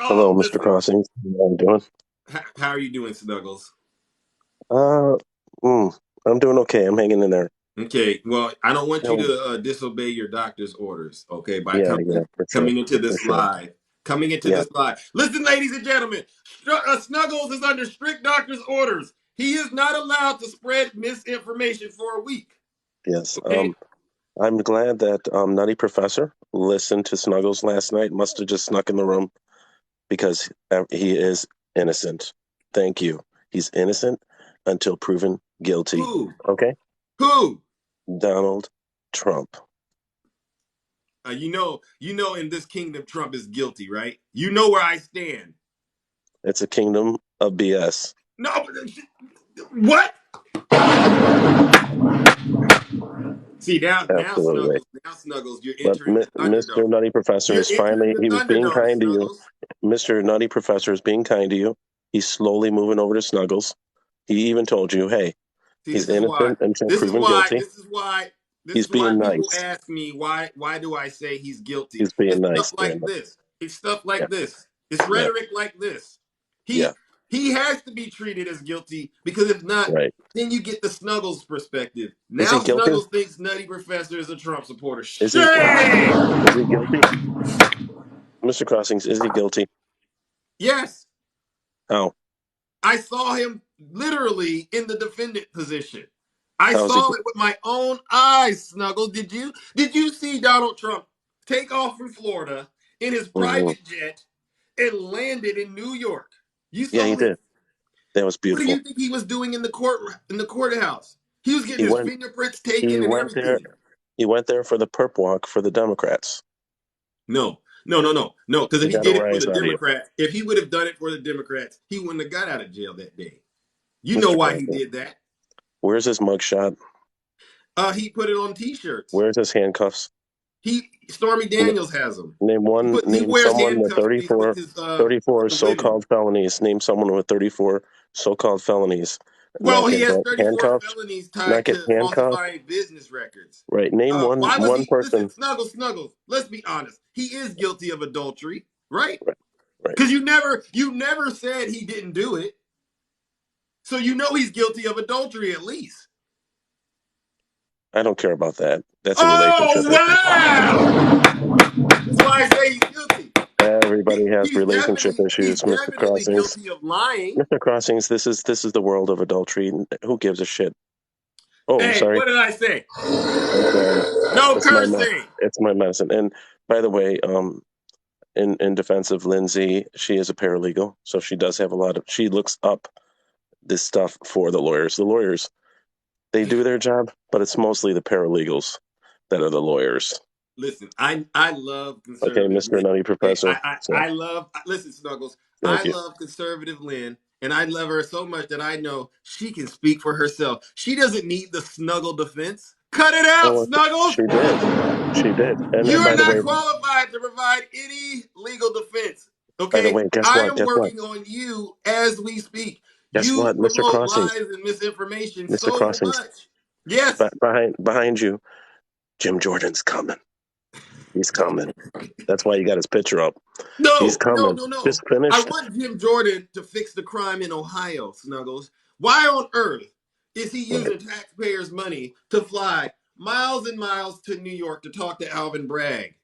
Hello, Mr. Listen. Crossings. How you doing? How are you doing, Snuggles? Uh, I'm doing okay. I'm hanging in there. Okay. Well, I don't want you No, to disobey your doctor's orders. Okay, by yeah, for sure, coming into for this sure. live. Coming into Yeah, this live. Listen, ladies and gentlemen. Snuggles is under strict doctor's orders. He is not allowed to spread misinformation for a week. yes. Okay. I'm glad that Nutty Professor listened to Snuggles last night. Must have just snuck in the room because he is innocent. Thank you. He's innocent until proven guilty. Who? Okay, Who? Donald Trump. In this kingdom, Trump is guilty, right? You know where I stand. It's a kingdom of BS. No, what? See Absolutely. now Snuggles, you're But entering the Mr. Thunderdome. Nutty Professor You're is entering finally, the he was being Thunderdome, kind to you. Snuggles. Mr. Nutty Professor is being kind to you. He's slowly moving over to Snuggles. He even told you, hey, See, he's innocent until proven guilty. This He's is why being people nice. ask me why do I say he's guilty? He's being It's stuff nice to like him. this. It's stuff Yeah, like this. It's yeah, rhetoric like this. yeah. He has to be treated as guilty because if not, Right. then you get the Snuggles perspective. Is he Now guilty? Snuggles thinks Nutty Professor is a Trump supporter. Is he Shame! is he guilty? Mr. Crossings, is he guilty? Yes, How? I saw him literally in the defendant position. I How is he saw it with my own eyes, Snuggles. Did you? Did you see Donald Trump take off from Florida in his hmm private jet and landed in New York? You Yeah, saw he him. did. That was What do you beautiful. think he was doing in the courthouse? He was getting He his went fingerprints he taken and went there everything. he went there for the perp walk for the Democrats. No. Because He if he got a did it for rise the out of you, Democrats, if he would have done it for the Democrats, he wouldn't have got out of jail that day. You know Mr. why he Crossings. did that. Where's his mugshot? He put it on T-shirts. Where's his handcuffs? Stormy Daniels has them. He Name wears someone with handcuffs with 34, his 34 women. so-called felonies. Name someone with 34 so-called felonies. Well, he has 34 Handcuffed. felonies Not tied get to handcuffed. falsifying business records. Right. Name Why was one he? Listen, person. Snuggles. Let's be honest. He is guilty of adultery, right? Right. Right. Because you never said he didn't do it, so you know he's guilty of adultery at least. I don't care about that. That's a relationship Oh issue. wow! That's why I say he's guilty. Everybody has relationship He's issues, Mr. definitely Crossings. guilty of lying. Mr. Crossings, this is the world of adultery. Who gives a shit? Oh, Hey, sorry. what did I say? I'm sorry. No It's my cursing. it's my medicine. And by the way, in defense of Lindsay, she is a paralegal, so she does have she looks up this stuff for the lawyers. The lawyers, they do their job, but it's mostly the paralegals that are the lawyers. Listen, I love Okay, conservative Mr. Lynn. Nutty Okay, Professor. So I love listen, Snuggles. I thank you. love conservative Lynn, and I love her so much that I know she can speak for herself. She doesn't need the snuggle defense. Cut it out, Well, Snuggles. she did. She did. You And are not qualified to provide any legal defense. by the Okay, way, guess I what? am Guess what? working on you as we speak. Guess You what, Mr. promote Crossings? lies and misinformation Mr. so Crossings, much. Yes. behind you, Jim Jordan's coming. He's coming. That's why you got his picture up. He's No, no, coming. no, Just no. I finished. want Jim Jordan to fix the crime in Ohio, Snuggles. Why on earth is he Right. using taxpayers' money to fly miles and miles to New York to talk to Alvin Bragg?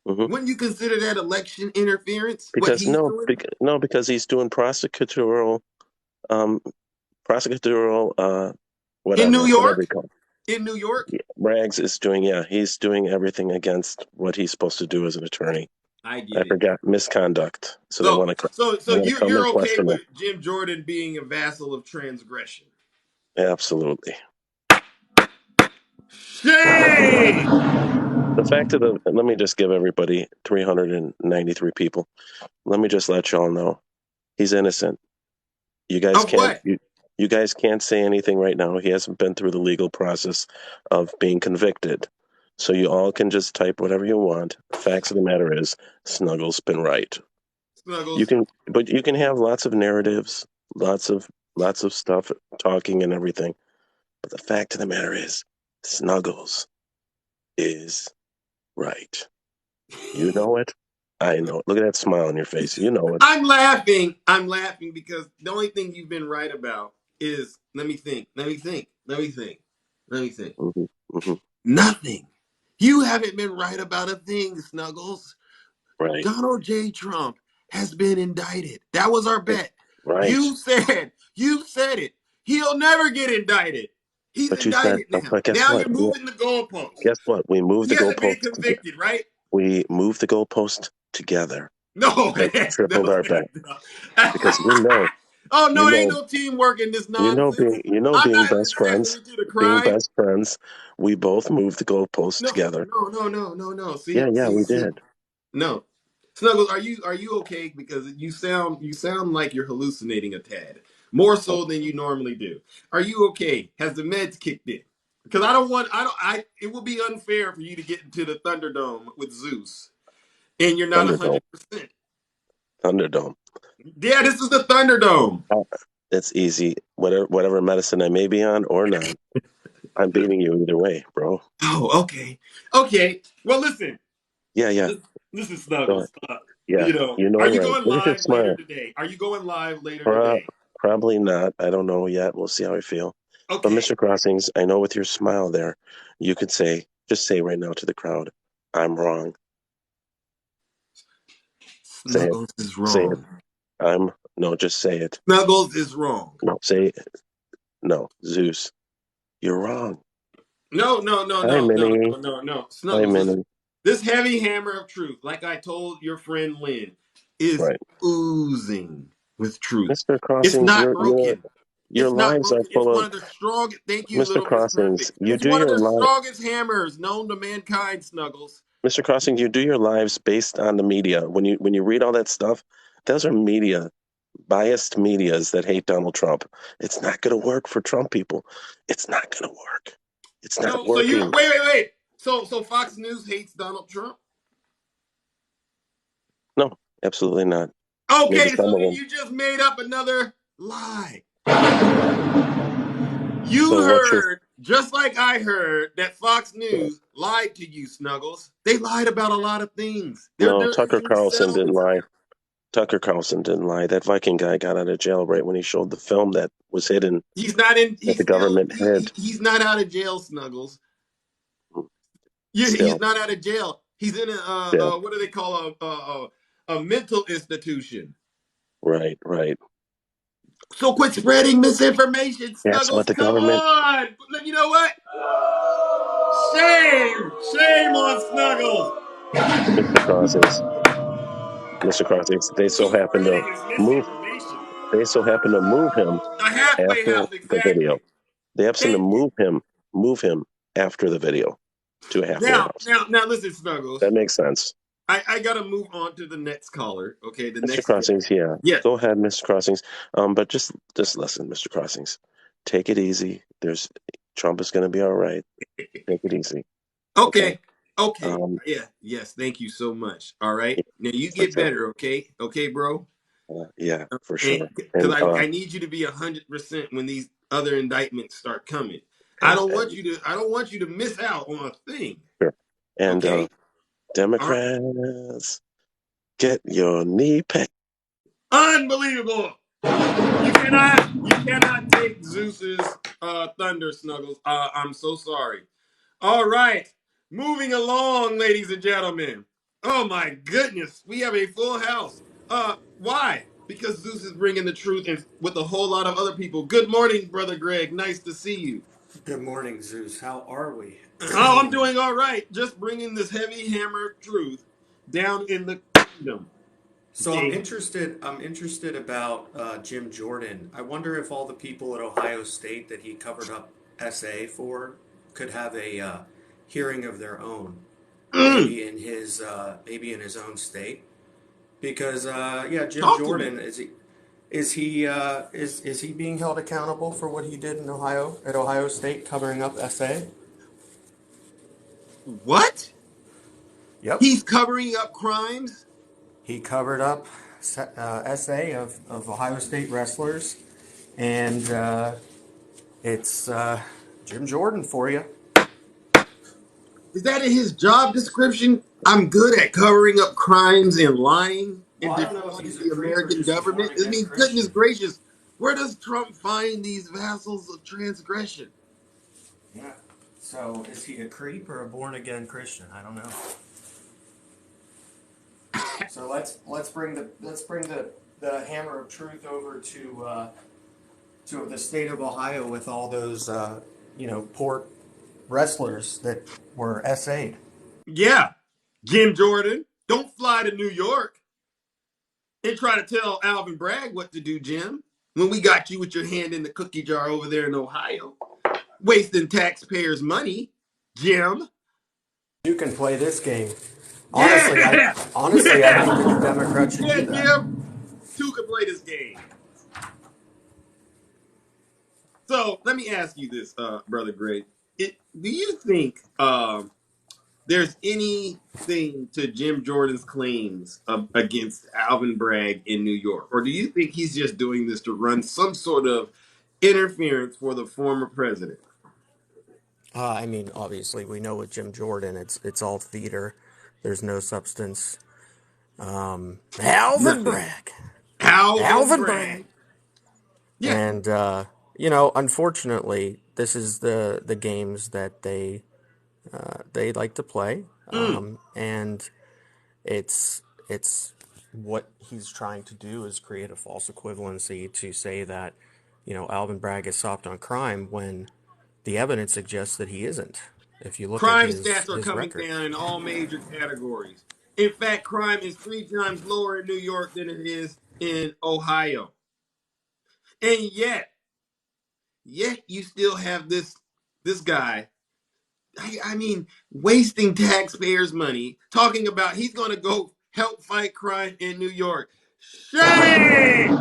Hmm. Wouldn't you consider that election interference? What Because he's doing no, because he's doing um, prosecutorial, in New whatever you York? call it. In New York? Yeah, Rags is doing, yeah, he's doing everything against what he's supposed to do as an attorney. I I get it. forgot misconduct. So So, they want to come you're and okay question him. with Jim Jordan being a vassal of transgression? Absolutely. Shame! Let me just give everybody 393 people. Let me just let y'all know he's innocent. You guys Of can't what? you guys can't say anything right now. He hasn't been through the legal process of being convicted. So you all can just type whatever you want. The facts of the matter is Snuggles been right. Snuggles. But you can have lots of narratives, lots of stuff talking and everything. But the fact of the matter is Snuggles is right. You know it. I know it. Look at that smile on your face. You know it. I'm laughing. I'm laughing because the only thing you've been right about is let me think. Let me think. Let me think. Let me think. Hmm. Hmm. Nothing. You haven't been right about a thing, Snuggles. Right. Donald J. Trump has been indicted. That was our bet. Right. You said it. He'll never get indicted. He's But you said, indicted now. but guess Now what? you're moving the goalposts. Guess what? We moved He the hasn't been goalpost. convicted, right? We moved the goalpost together. No, That no, tripled our bet no. because Oh no, you it ain't know, no teamwork in this nonsense. I'm being not best friends, insensitive to the crime. we both moved the goalposts No, together. no. Yeah, yeah, we See. did. No. Snuggles, are you okay? Because you sound like you're hallucinating a tad. More so than you normally do. Are you okay? Has the meds kicked in? Because it will be unfair for you to get into the Thunderdome with Zeus. And you're not Thunderdome, 100%. Thunderdome. Yeah, this is the Thunderdome. Uh, It's easy. Whatever medicine I may be on or not, I'm beating you either way, bro. Oh, okay. Okay. Well, listen. Yeah, yeah. This is Go ahead. Snuggles. Yeah, you know Are it you right. going Look at your live later smile. today? Are you going live later Pro- today? Probably not. I don't know yet. We'll see how I feel. But Okay. Mr. Crossings, I know with your smile there, you could just say right now to the crowd, I'm wrong. Say it. Snuggles is Say it. wrong. No, just say it. Snuggles is wrong. No, say it. No, Zeus, you're wrong. Hi, Minnie. No. Hi, Snuggles, listen. Minnie. This heavy hammer of truth, like I told your friend Lynn, is Right. oozing with truth. Mr. It's Crossings, not broken. your It's not lives are broken. It's full one of, of the strongest. Thank you, Mr. Little Miss Crossings, Perfect. It's one of the strongest hammers known to mankind, Snuggles. Mr. Crossings, you do your lives based on the media. When you read all that stuff, those are biased medias that hate Donald Trump. It's not going to work for Trump people. It's not going to work. It's not No, so you working. wait. So Fox News hates Donald Trump. No, absolutely not. Maybe Okay, some so of them. you just made up another lie. You So what's your? heard, just like I heard, that Fox News lied to you, Snuggles. They lied about a lot of things. No, They're Tucker Carlson didn't themselves. lie. Tucker Carlson didn't lie. That Viking guy got out of jail right when he showed the film that was hidden He's not in. that He's the still. government hid. He's not out of jail, Snuggles. He's Still, not out of jail. He's in a still, what do they call a mental institution. right. So quit spreading misinformation, Yes, but Snuggles. the Come government, on. You know what? Shame on Snuggles. Mr. Crossings, Mr. Crossings, they so He's happen to spreading his move. misinformation. They so happen to move him A halfway after house, the video. exactly. They happen to Thank you. move him after the video to a halfway Now, house. now, now, listen, Snuggles. That makes sense. I gotta move on to the next caller. Okay, the Mr. next guest. Crossings, yeah. Yes. Go ahead, Mr. Crossings. But just listen, Mr. Crossings. Take it easy. Trump is going to be all right. Take it easy. Okay. Okay. Um, Yeah. Yes. Thank you so much. All right. yeah, Now you get that's it. better. Okay. Okay, bro. Yeah, for And sure. because And I need you to be 100% when these other indictments start coming. I and, don't want and you to. I don't want you to miss out on a thing. sure. And Okay. All right. Democrats, get your knee packed. Unbelievable. You cannot take Zeus's thunder, Snuggles. I'm so sorry. All right. Moving along, ladies and gentlemen. Oh my goodness, we have a full house. Why? Because Zeus is bringing the truth and with a whole lot of other people. Good morning, brother Greg. Nice to see you. Good morning, Zeus. How are we? Oh, I'm doing all right. Just bringing this heavy hammer of truth down in the kingdom. So I'm Ding. interested. I'm interested about Jim Jordan. I wonder if all the people at Ohio State that he covered up SA for could have a hearing of their own, Mm, maybe in his own state. Because yeah, Jim talk to me. Jordan is he being held accountable for what he did in Ohio at Ohio State covering up SA? What? Yep. He's covering up crimes? He covered up SA of Ohio State wrestlers, and it's Jim Jordan for you. Is that in his job description? I'm good at covering up crimes and lying Well, and I don't know if defrauding he's a the creep or American just a born government. I again mean, goodness Christian. gracious, where does Trump find these vassals of transgression? Yeah. So is he a creep or a born again Christian? I don't know. So let's bring the hammer of truth over to the state of Ohio with all those poor wrestlers that were SA'd. Yeah, Jim Jordan, don't fly to New York and try to tell Alvin Bragg what to do, Jim, when we got you with your hand in the cookie jar over there in Ohio, wasting taxpayers' money, Jim. You can play this game. Honestly, I Yeah! honestly I Yeah! think that the Democrats should Yeah, do that. Jim. Two can play this game. So let me ask you this, brother Greg. Do you think there's anything to Jim Jordan's claims against Alvin Bragg in New York, or do you think he's just doing this to run some sort of interference for the former president? I mean, obviously, we know with Jim Jordan, it's all theater. There's no substance. Alvin Nothing. Bragg, Alvin Alvin Bragg. Bragg, Yeah. and unfortunately, this is the games that they like to play, Mm. and it's what he's trying to do is create a false equivalency to say that Alvin Bragg is soft on crime when the evidence suggests that he isn't. If you look at Crime his stats are his coming record. down in all major categories. In fact, crime is 3 times lower in New York than it is in Ohio. And yet you still have this guy. I mean, wasting taxpayers' money, talking about he's going to go help fight crime in New York. Shame!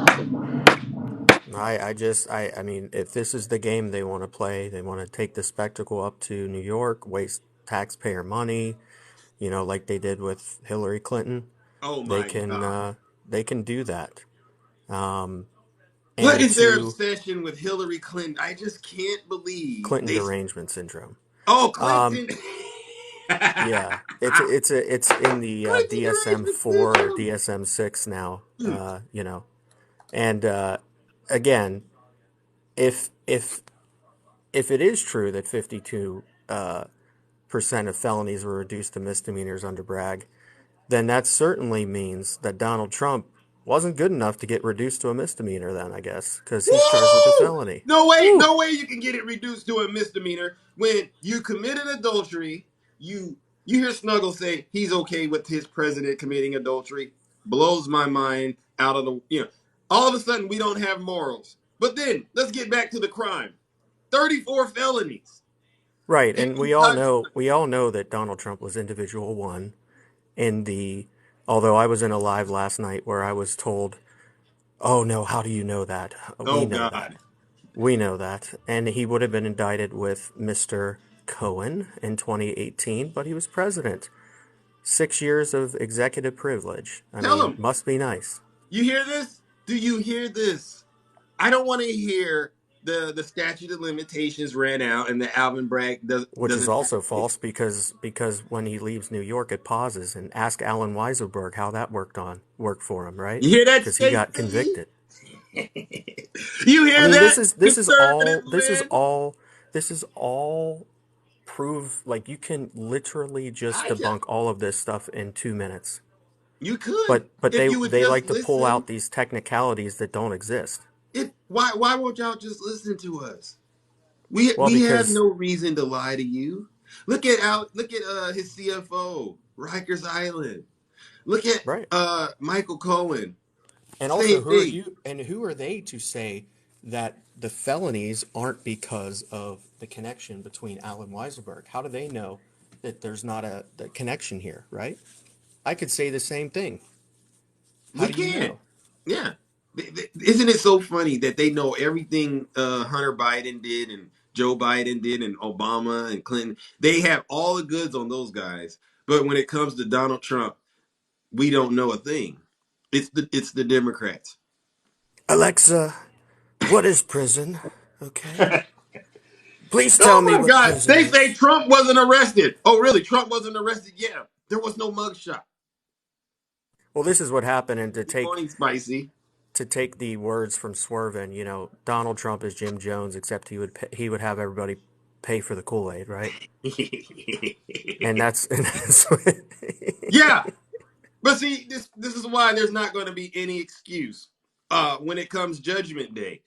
I mean, if this is the game they want to play, they want to take the spectacle up to New York, waste taxpayer money, like they did with Hillary Clinton. Oh They my can God. they can do that. What And is their to obsession with Hillary Clinton? I just can't believe Clinton they. derangement syndrome. Oh, Um, Clinton. yeah, it's in the Clinton derangement DSM-4 or syndrome. DSM-6 now. And again, if it is true that 52% of felonies were reduced to misdemeanors under Bragg, then that certainly means that Donald Trump wasn't good enough to get reduced to a misdemeanor then, I guess, because he's charged with a Woo! felony. No Woo! way you can get it reduced to a misdemeanor when you committed adultery. You hear Snuggle say he's okay with his president committing adultery. Blows my mind out of the. All of a sudden we don't have morals. But then let's get back to the crime. 34 felonies. Right, And and you touch. we all know that Donald Trump was individual one in the although I was in a live last night where I was told, "Oh no, how do you know that? We Oh know that. God. We know that." And he would have been indicted with Mr. Cohen in 2018, but he was president. 6 years of executive privilege. I Tell mean, him. must be nice. You hear this? Do you hear this? I don't want to hear the statute of limitations ran out and the Alvin Bragg Which is doesn't have also a case. false because when he leaves New York, it pauses. And ask Alan Weiselberg how that worked for him, right? You hear that, Because he got Stacey? convicted. You I hear mean, that, this is conservative all Lynn? this is all prove like you can literally just I just, debunk all of this stuff in 2 minutes. you could But if you would they just like to pull listen. out these technicalities that don't exist. If why won't y'all just listen to us? We Well, we have because no reason to lie to you. Look at his CFO, Rikers Island. Look at right. Michael Cohen. And also, Same thing. who are they to say that the felonies aren't because of the connection between Alan Weiselberg? How do they know that there's not the connection here, right? I could say the same thing. How We do you can. know? Yeah. Isn't it so funny that they know everything Hunter Biden did and Joe Biden did and Obama and Clinton? They have all the goods on those guys. But when it comes to Donald Trump, we don't know a thing. It's the Democrats. Alexa, what is prison? Okay. Please tell Oh me my what God. prison They say is. Trump wasn't arrested. Oh, really? Trump wasn't arrested? Yeah. There was no mugshot. Well, this is what happened, and Good morning, Spicy. to take the words from Swervin, Donald Trump is Jim Jones, except he would have everybody pay for the Kool-Aid, right? And that's Yeah. But see, this is why there's not going to be any excuse when it comes Judgment Day.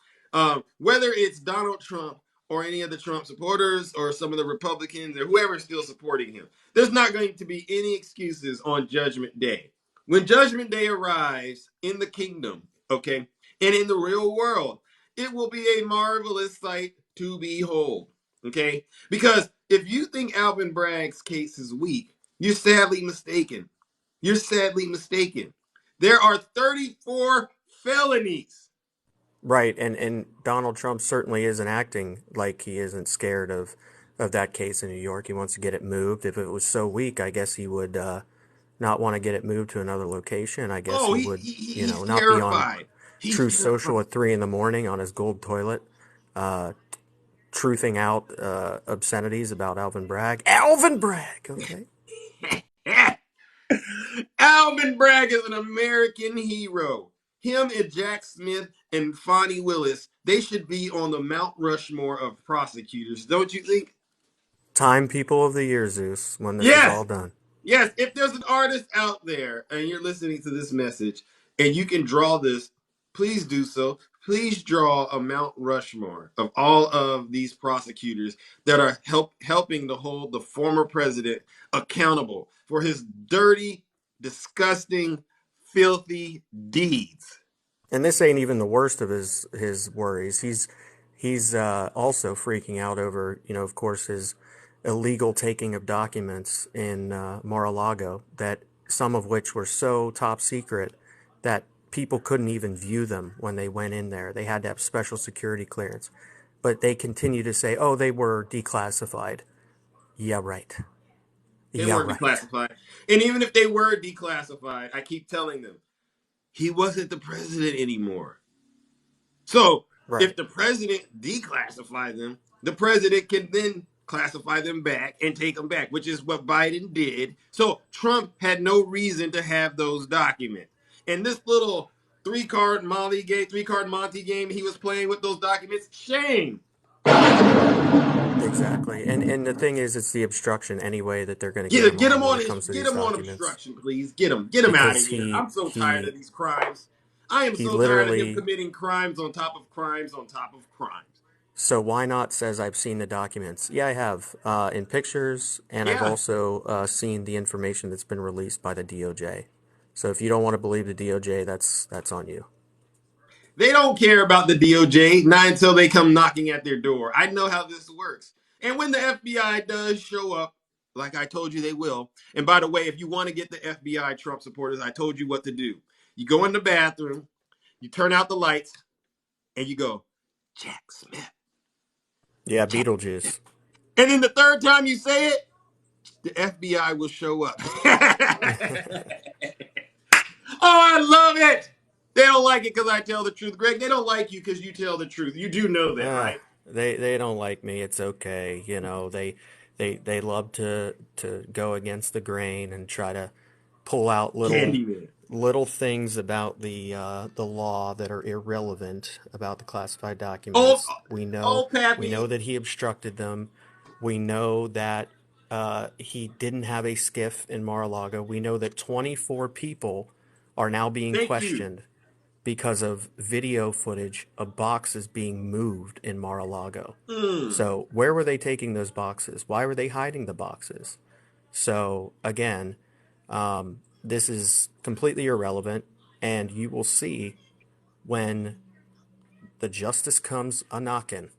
Whether it's Donald Trump or any of the Trump supporters or some of the Republicans or whoever's still supporting him, there's not going to be any excuses on Judgment Day. When Judgment Day arrives in the kingdom, okay, and in the real world, it will be a marvelous sight to behold, okay? Because if you think Alvin Bragg's case is weak, you're sadly mistaken. You're sadly mistaken. There are 34 felonies. right. And Donald Trump certainly isn't acting like he isn't scared of that case in New York. He wants to get it moved. If it was so weak, I guess he would not want to get it moved to another location. I guess Oh, he would, he's not be on terrified. He's Truth terrified. Social at 3 a.m. on his gold toilet, truthing out obscenities about Alvin Bragg. Alvin Bragg, okay. Alvin Bragg is an American hero. Him and Jack Smith and Fonnie Willis, they should be on the Mount Rushmore of prosecutors, don't you think? Time people of the year, Zeus, when this is all Yes. done. Yes. If there's an artist out there and you're listening to this message and you can draw this, please do so. Please draw a Mount Rushmore of all of these prosecutors that are helping to hold the former president accountable for his dirty, disgusting, filthy deeds. And this ain't even the worst of his worries. He's also freaking out over, of course, his illegal taking of documents in Mar-a-Lago, that some of which were so top secret that people couldn't even view them when they went in there. They had to have special security clearance. But they continue to say, oh, they were declassified. Yeah, right. They Yeah, weren't right. declassified. And even if they were declassified, I keep telling them he wasn't the president anymore. So if Right. the president declassified them, the president can then classify them back and take them back, which is what Biden did. So Trump had no reason to have those documents. And this little three card Monty game he was playing with those documents, shame. Exactly. And the thing is, it's the obstruction anyway that they're going to get him on when it comes to Get these him on documents, obstruction, please. Get him out of because here. I'm so tired of he these crimes. I am he so tired of him literally. committing crimes on top of crimes on top of crimes. So why not says I've seen the documents? Yeah, I have in pictures, and I've Yeah. also seen the information that's been released by the DOJ. So if you don't want to believe the DOJ, that's on you. They don't care about the DOJ, not until they come knocking at their door. I know how this works. And when the FBI does show up, like I told you they will, and by the way, if you want to get the FBI Trump supporters, I told you what to do. You go in the bathroom, you turn out the lights, and you go, Jack Smith. Yeah, Jack Smith. Beetlejuice. And then the third time you say it, the FBI will show up. I love it. They don't like it because I tell the truth. Greg, they don't like you because you tell the truth. You do know that, uh, right? they don't like me. It's okay. They love to go against the grain and try to pull out Candyman. little things about the law that are irrelevant about the classified Oh, documents. We know Pappy. that he obstructed them. We know that he didn't have a skiff in Mar-a-Lago. We know that 24 people are now being Thank you. questioned because of video footage of boxes being moved in Mar-a-Lago. Mm. So where were they taking those boxes? Why were they hiding the boxes? So again, this is completely irrelevant, and you will see when the justice comes a knocking.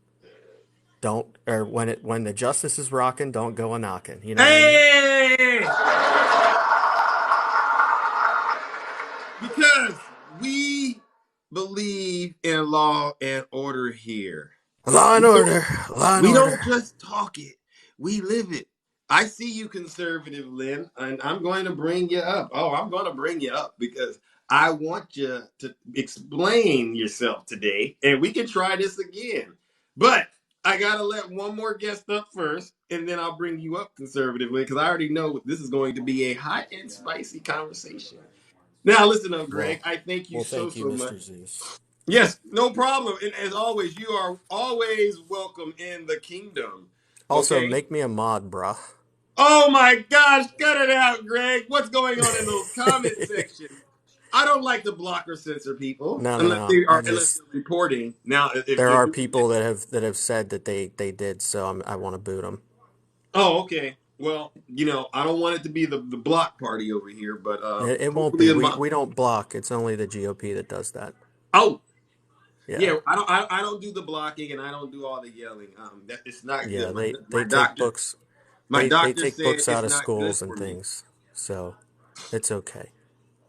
Don't or when the justice is rocking, don't go a knocking. You know what I mean? Hey! Because we believe in law and order here. Law and We don't order, law and we order. don't just talk it. We live it. I see you, conservative Lynn, and I'm going to bring you up. Oh, I'm going to bring you up because I want you to explain yourself today, and we can try this again. But I got to let one more guest up first, and then I'll bring you up, conservative Lynn, because I already know this is going to be a hot and spicy conversation. Now, listen up, Greg. Well, I thank you well, so, thank you, so much. Mr. Zeus. Yes, no problem. And as always, you are always welcome in the kingdom. Also, Okay? make me a mod, bruh. Oh my gosh, cut it out, Greg. What's going on in those comment sections? I don't like to block or censor people No, no, no. unless they're reporting. Now, if There you're are doing people that have said that they did, so I want to boot them. oh, okay. Well, I don't want it to be the block party over here, but It won't hopefully be. in We don't block. It's only the GOP that does that. oh, Yeah, yeah, I don't do the blocking and I don't do all the yelling. That it's not yeah. good. They take books. My They doctor take said books it's out of not good schools for and me. things, so it's okay.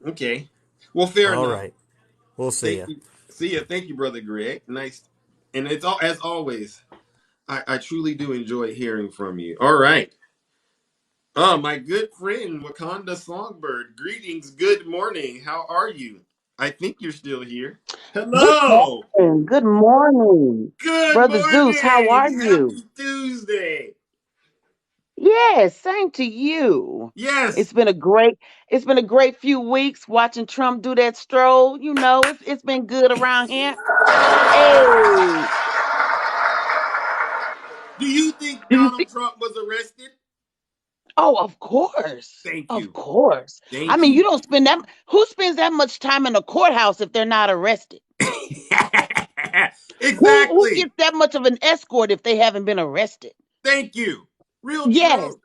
Okay. Well, fair All enough. right. We'll see Thank you. you. See ya. Thank you, brother Greg. Nice. And it's all as always. I truly do enjoy hearing from you. All right. Oh, my good friend Wakanda Songbird. Greetings. Good morning. How are you? I think you're still here. Good Hello. morning. Good morning. Good Brother Zeus, how are morning. you? Happy Tuesday. Yes, same to you. Yes. It's been a great few weeks watching Trump do that stroll. It's been good around here. Hey, Do you think do you Donald see? Trump was arrested? Oh, of course. Thank Of you. course. I Thank mean, you. you don't spend that who spends that much time in a courthouse if they're not arrested? Who Exactly. gets that much of an escort if they haven't been arrested? Thank you. Real Yes, true.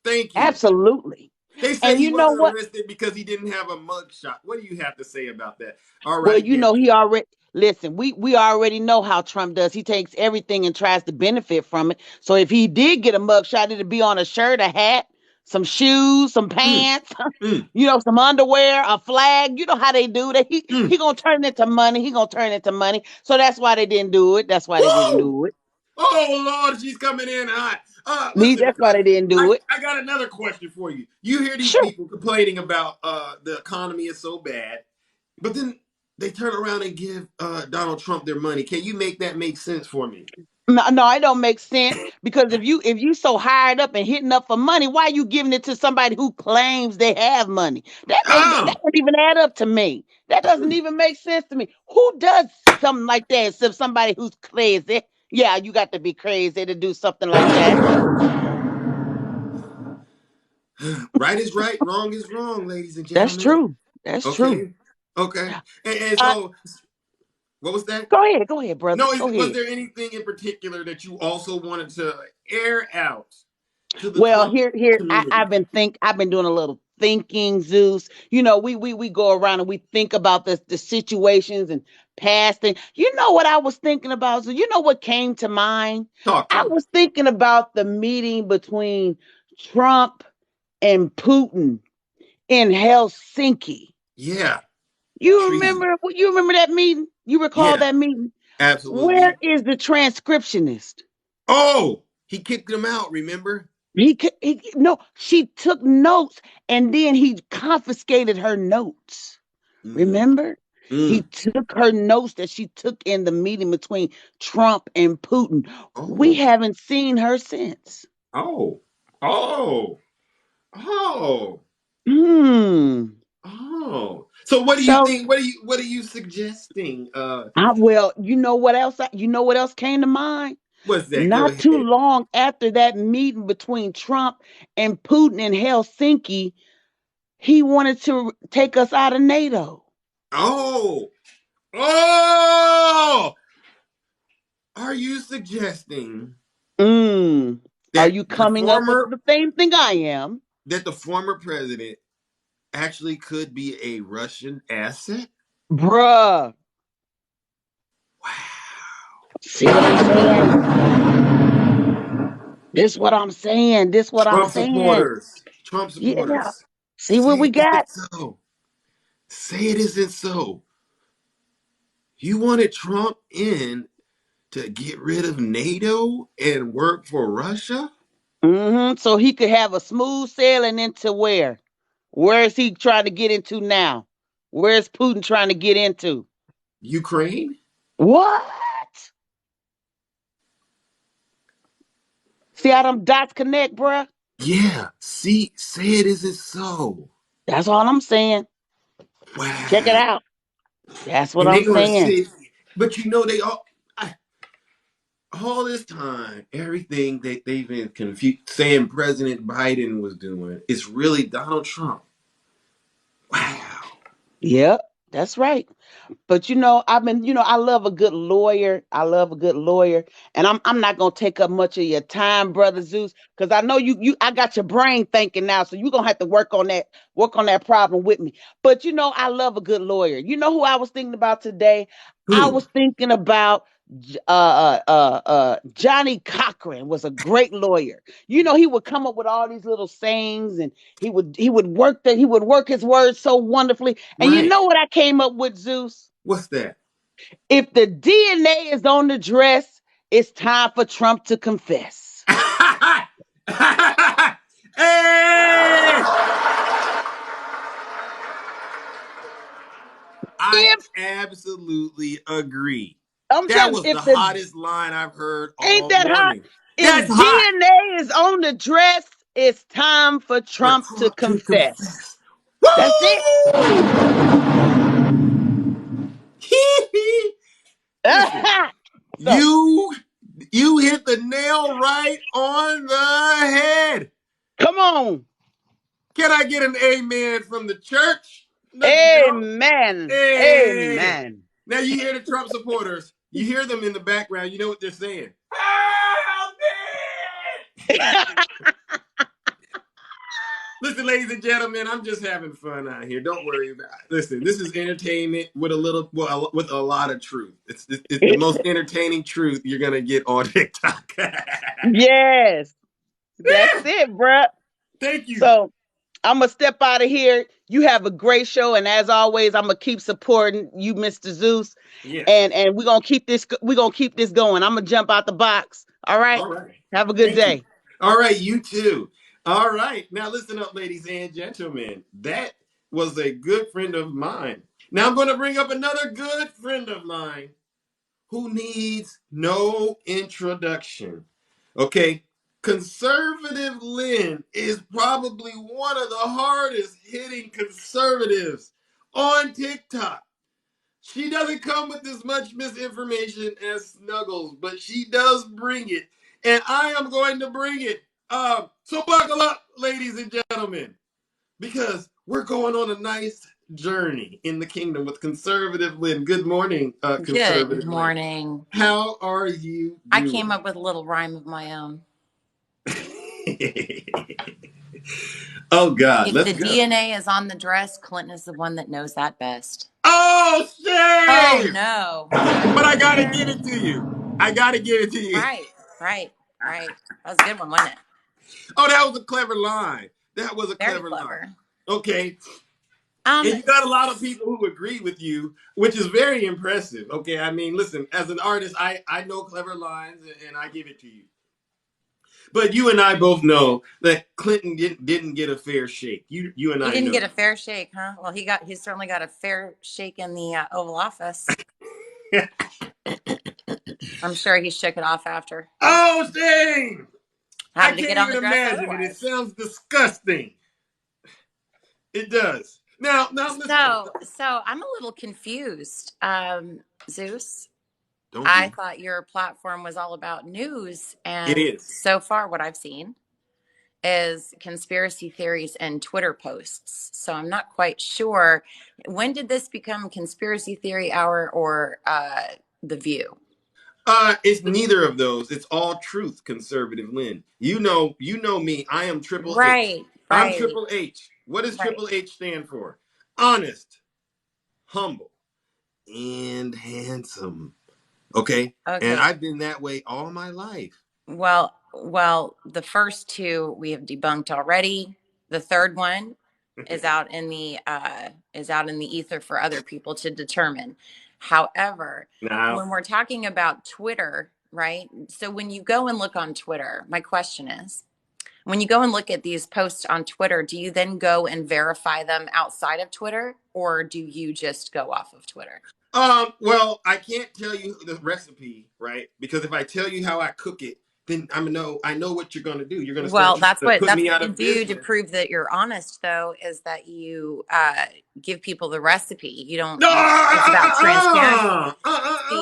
Thank you. absolutely. They said And he you know wasn't what? arrested because he didn't have a mugshot. What do you have to say about that? All Well, right, then. he already listen, we already know how Trump does. He takes everything and tries to benefit from it. So if he did get a mugshot, it'd be on a shirt, a hat, some shoes, some Mm, pants, mm, some underwear, a flag. You know how they do that. He mm. he gonna turn it into money. He gonna turn it into money. So that's why they didn't do it. That's why they didn't Woo! do it. Oh Lord, she's coming in hot. Listen, That's why they didn't do it. I got another question for you. You hear these Sure. people complaining about the economy is so bad, but then they turn around and give Donald Trump their money. Can you make that make sense for me? No, no, it don't make sense because if you so hired up and hitting up for money, why are you giving it to somebody who claims they have money? That Ah, don't even add up to me. That doesn't even make sense to me. Who does something like that except somebody who's crazy? Yeah, you got to be crazy to do something like that. right is right, wrong is wrong, ladies and That's gentlemen. true. That's true. Okay, okay. And Uh, so, what was that? go ahead, brother. No, Go was ahead. there anything in particular that you also wanted to air out to the Well, Trump here community? I've been doing a little thinking, Zeus. You know, we go around and we think about the situations and past things. You know what I was thinking about? So you know what came to mind? Talk to I me. was thinking about the meeting between Trump and Putin in Helsinki. Yeah, treason. You remember that meeting? You recall Yeah, that meeting? Where absolutely. is the transcriptionist? Oh, he kicked him out, remember? No, she took notes and then he confiscated her notes. Mm, Remember? He mm. took her notes that she took in the meeting between Trump and Putin. We Oh, haven't seen her since. oh, oh, oh, Hmm. oh. So what do you So, think? What are you suggesting? well, you know what else came to mind? What's that? Go Not too ahead. long after that meeting between Trump and Putin in Helsinki, he wanted to take us out of NATO. Oh, oh. Are you suggesting Mm. Are that you coming up with the same thing I am? the former president actually could be a Russian asset? Bruh. Wow. See what I'm saying? This what I'm Trump saying. supporters. Trump Yeah. supporters. See what Say we it got? isn't so. Say it isn't so. You wanted Trump in to get rid of NATO and work for Russia? So he could have a smooth sailing into where? Where is he trying to get into now? Where's Putin trying to get into? Ukraine? What? See how them dots connect, bruh? Yeah. See, say it isn't so. That's all I'm saying. Check it Wow. out. That's what And I'm they're gonna saying. say, but you know they all this time, everything that they've been saying President Biden was doing is really Donald Trump. Wow. Yep, that's right. But I love a good lawyer. I love a good lawyer. And I'm not gonna take up much of your time, brother Zeus, because I know I got your brain thinking now. So you're gonna have to work on that problem with me. But I love a good lawyer. You know who I was thinking about today? I Who? was thinking about Johnny Cochran was a great lawyer. He would come up with all these little sayings and he would work his words so wonderfully. And you Right. know what I came up with, Zeus? What's that? If the DNA is on the dress, it's time for Trump to confess. Hey! I If absolutely agree. I'm That telling you, was the if the hottest line I've heard ain't all that hot? morning. If That's hot DNA is on the dress, it's time for for Trump to Trump to confess. confess. That's it. Woo! Listen, So you you hit the nail right on the head. come on. Can I get an amen from the church? Let's go. Amen. Hey. Amen. Now you hear the Trump supporters. You hear them in the background. You know what they're saying. Help me! Listen, ladies and gentlemen, I'm just having fun out here. Don't worry about it. Listen, this is entertainment with with a lot of truth. It's the most entertaining truth you're gonna get on TikTok. Yes, that's it, bruh. Thank you. So I'm gonna step out of here. You have a great show, and as always, I'm gonna keep supporting you, Mr. Zeus. Yes. And we're gonna keep this. We're gonna keep this going. I'm gonna jump out the box. All right. All right. Have a good Thank you. day. All right, you too. All right. Now listen up, ladies and gentlemen. That was a good friend of mine. Now I'm going to bring up another good friend of mine who needs no introduction. Okay. Conservative Lynn is probably one of the hardest hitting conservatives on TikTok. She doesn't come with as much misinformation as Snuggles, but she does bring it. And I am going to bring it. So buckle up, ladies and gentlemen, because we're going on a nice journey in the kingdom with Conservative Lynn. Good morning, Good Conservative Lynn. morning. How are you I doing? came up with a little rhyme of my own. Oh, God. If Let's the go. DNA is on the dress, Clinton is the one that knows that best. Oh, Oh, shame! no. But I got to give it to you. I got to give it to you. Right. That was a good one, wasn't it? Oh, that was a clever line. That was a Very clever line. clever. Okay. And you got a lot of people who agree with you, which is very impressive. Okay. I mean, listen, as an artist, I know clever lines and I give it to you. But you and I both know that Clinton didn't get a fair shake. You and He I didn't know. get a fair shake, huh? Well, he certainly got a fair shake in the Oval Office. I'm sure he shook it off after. Oh, shame! How I did it can't get on the even dress imagine it. It otherwise? sounds disgusting. It does. Now listen. So I'm a little confused, Zeus. Don't I be. thought your platform was all about news, It and is. so far, what I've seen is conspiracy theories and Twitter posts. So I'm not quite sure. When did this become conspiracy theory hour or The View? It's neither of those. It's all truth, Conservative Lynn. You know me. I am Triple H. Right, I'm right, Triple H. What does right. Triple H stand for? Honest, humble, and handsome. Okay? And Okay. I've been that way all my life. Well, the first two we have debunked already. The third one is out in the ether for other people to determine. However, Now, when we're talking about Twitter, right? So when you go and look on Twitter, my question is, when you go and look at these posts on Twitter, do you then go and verify them outside of Twitter, or do you just go off of Twitter? well, I can't tell you the recipe, right? Because if I tell you how I cook it, then I know what you're gonna do. You're gonna start Well, trying to put that's me what out you of do to business. prove that you're honest, though, is that you give people the recipe. You don't. No, It's about transparency. See,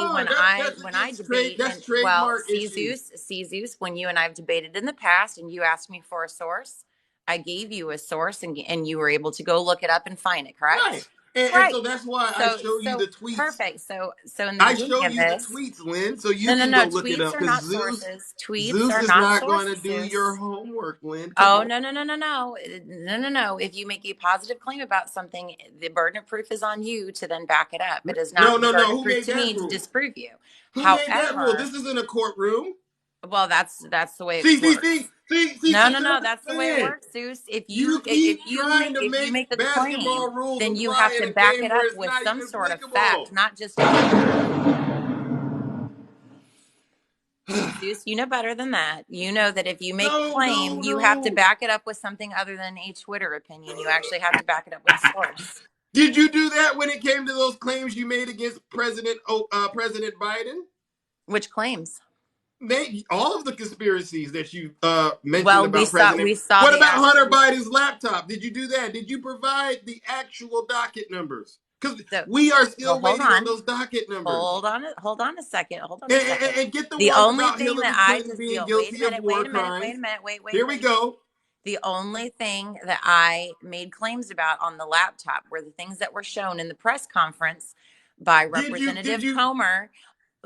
that's when I against trade. debate, That's and well, trademark issues. See Zeus, when you and I've debated in the past, and you asked me for a source, I gave you a source, and you were able to go look it up and find it. Right. Correct. And Right. so that's why I So show you so the tweets. perfect. So in the I beginning show of you the this. tweets, Lynn, so you No, no, can no. go look it Tweets up. are Because not sources. Tweets Zeus are is not not going to sources, do your Zeus. homework, Lynn. Come Oh, on. no, no, no, no, no. No, no, no. If you make a positive claim about something, the burden of proof is on you to then back it up. It is No, not the no, no. burden of Who proof made to that me to rule? disprove you. Who made that rule? However, This isn't a courtroom. well, that's the way it See, see, see, works. see, see, No, no, no. conservative That's the way it Lynn. works, Zeus. If You you keep trying to if you make make a claim, basketball rules then you apply have to in a back game it where up it's with not some even sort of applicable. fact, not just a Twitter. Zeus, you know better than that. You know that if you make a No, claim, no, you have to no. back it up with something other than a Twitter opinion. You actually have to back it up with a source. Did you do that when it came to those claims you made against President Biden? Which claims? All of the conspiracies that you mentioned Well, about President. we saw What the about Hunter actual. Biden's laptop? Did you do that? Did you provide the actual docket numbers? Because So, we are well, still waiting on those docket numbers. hold on a second, hold on a And, second. and get the The ones only about thing that Hillary I Clinton just being deal. guilty of war crimes. Here we Wait a minute. go. The only thing that I made claims about on the laptop were the things that were shown in the press conference by Did Representative you Comer,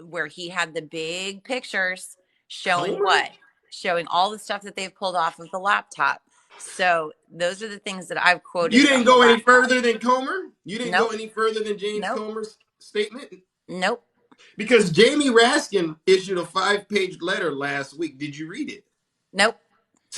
where he had the big pictures showing Comer? what? Showing all the stuff that they've pulled off of the laptop. So those are the things that I've quoted You didn't from the go any laptop. further than Comer? You didn't go Nope, any further than James nope, Comer's statement? nope, Because Jamie Raskin issued a 5-page letter last week. Did you read it? nope.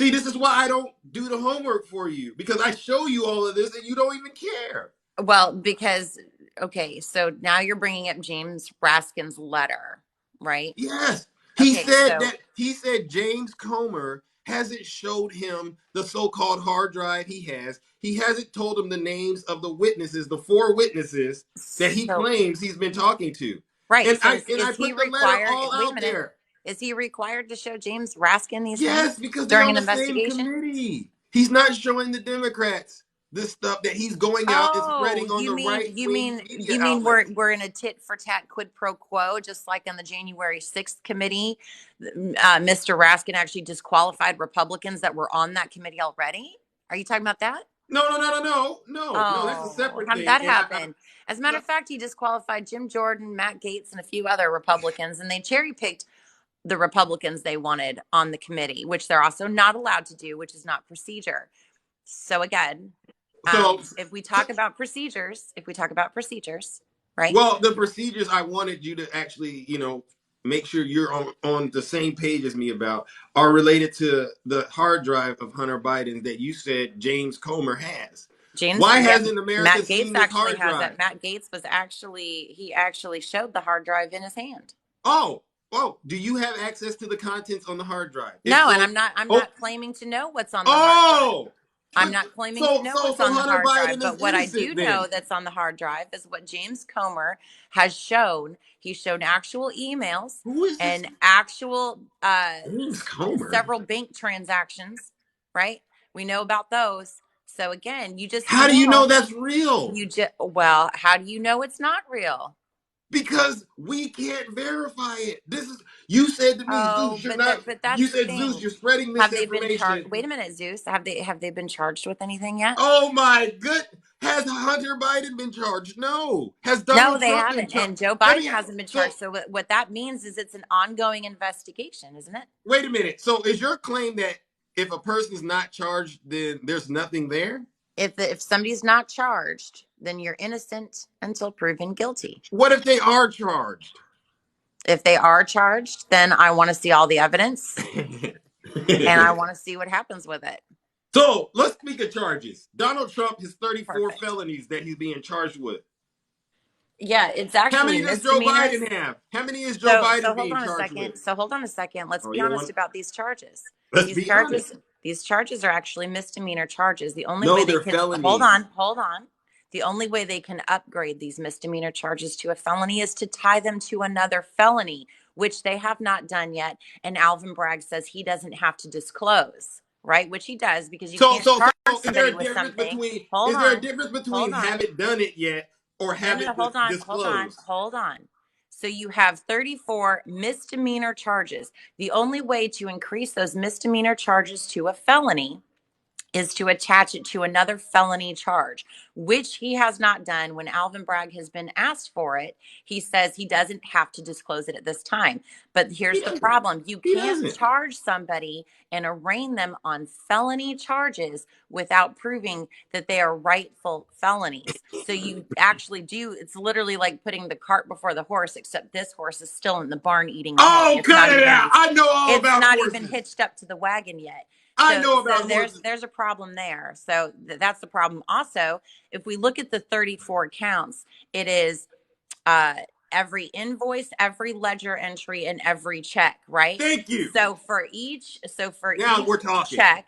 See, this is why I don't do the homework for you, because I show you all of this and you don't even care. Well, because, okay, so now you're bringing up James Raskin's letter, right? Yes. Okay, so He said James Comer hasn't showed him the so-called hard drive he has. He hasn't told him the names of the witnesses, the 4 witnesses that he so claims he's been talking to. right. And So I is he put the letter required? all Wait a out minute. there. Is he required to show James Raskin these Yes, things because they're during on an the same investigation? committee. He's not showing the Democrats this stuff that he's going out and Oh, spreading on the right wing media you mean outlets. we're in a tit for tat quid pro quo, just like on the January 6th committee. Mr. Raskin actually disqualified Republicans that were on that committee already. Are you talking about that? No. That's a Oh, separate how did thing. that And happen? As a matter no, of fact, he disqualified Jim Jordan, Matt Gaetz, and a few other Republicans, and they cherry picked the Republicans they wanted on the committee, which they're also not allowed to do, which is not procedure. So again, so, if we so talk about procedures, right? well, the procedures I wanted you to actually, make sure you're on the same page as me about are related to the hard drive of Hunter Biden that you said James Comer has. James, Why yep, hasn't America Matt Gaetz seen this actually hard has it. drive? Matt Gaetz he actually showed the hard drive in his hand. Oh, do you have access to the contents on the hard drive? If No, and so, I'm oh, not claiming to know what's on the hard drive. oh, I'm but not claiming to know what's so on the Hunter hard drive, Biden is but what I innocent do then. know that's on the hard drive is what James Comer has shown. He's shown actual emails Who is this and actual James Comer? several bank transactions, right? We know about those. So again, you just How do you know know that's real? well, how do you know it's not real? Because we can't verify it. This is you said to me, Zeus, Oh, you're not. but You that's the said Zeus, thing. you're spreading Have they been charged? misinformation. Wait a minute, Zeus. Have they been charged with anything yet? Oh my good. Has Hunter Biden been charged? No. Has No, Donald they Trump been haven't. charged? And Joe Let me. Biden hasn't been So charged. So what that means is it's an ongoing investigation, isn't it? wait a minute. So is your claim that if a person's not charged, then there's nothing there? If somebody's not charged, then you're innocent until proven guilty. What if they are charged? If they are charged, then I want to see all the evidence and I want to see what happens with it. So let's speak of charges. Donald Trump has 34 Perfect. felonies that he's being charged with. Yeah, it's How actually many does Joe misdemeanors. Biden have? How many is Joe So Biden hold being on a charged second. with? Let's Oh, be you don't honest want? about these charges. Let's These be honest. charges, these charges are actually misdemeanor charges. The only way No, they they're can felonies. hold on. The only way they can upgrade these misdemeanor charges to a felony is to tie them to another felony, which they have not done yet. And Alvin Bragg says he doesn't have to disclose, right? Which he does because you can't charge Is there somebody a with difference something. between Hold is there a on. difference between Hold on. haven't done it yet or No, haven't hold on. disclosed? Hold on. So you have 34 misdemeanor charges. The only way to increase those misdemeanor charges to a felony is to attach it to another felony charge, which he has not done. When Alvin Bragg has been asked for it, he says he doesn't have to disclose it at this time. But He here's the doesn't. problem. You He can't doesn't. charge somebody and arraign them on felony charges without proving that they are rightful felonies. So you actually do, it's literally like putting the cart before the horse, except this horse is still in the barn eating hay. Oh, cut it out! I know all It's about not even horses. hitched up to the wagon yet. I So know so about horses. there's a problem there. So that's the problem. Also, if we look at the 34 counts, it is uh every invoice, every ledger entry, and every check, right? Thank you. So for Now each we're talking. check,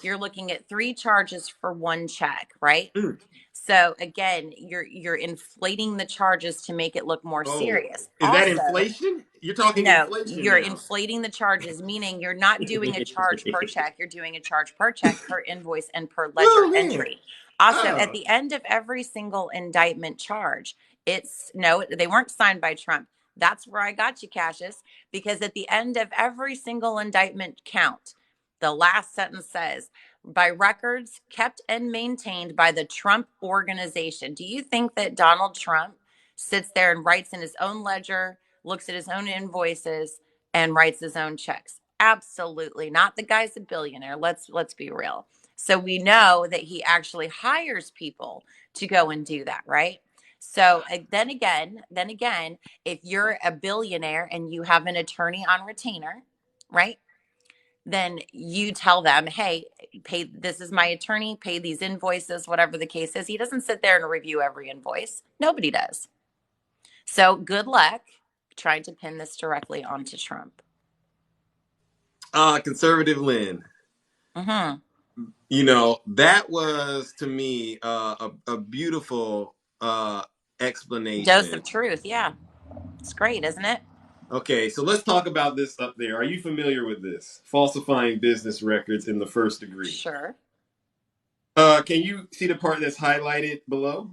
you're looking at 3 charges for 1 check, right? Mm. So again, you're inflating the charges to make it look more Oh, serious. is that Also, inflation? You're talking no, inflation you're now. inflating the charges, meaning you're not doing a charge per check. You're doing a charge per check, per invoice, and per ledger Oh man. entry. Also, at Oh. the end of every single indictment charge, it's no, they weren't signed by Trump. That's where I got you, Cassius, because at the end of every single indictment count, the last sentence says, by records kept and maintained by the Trump organization. Do you think that Donald Trump sits there and writes in his own ledger, looks at his own invoices, and writes his own checks? Absolutely not. The guy's a billionaire. Let's be real. So we know that he actually hires people to go and do that, right? So then again, if you're a billionaire and you have an attorney on retainer, right? then you tell them, hey, pay, this is my attorney, pay these invoices, whatever the case is. He doesn't sit there and review every invoice. Nobody does. So good luck trying to pin this directly onto Trump. Conservative Lynn. Mm-hmm. You know, that was to me a beautiful explanation. Dose of truth. Yeah. It's great, isn't it? Okay, so let's talk about this up there. Are you familiar with this? Falsifying business records in the first degree. Sure. Can you see the part that's highlighted below?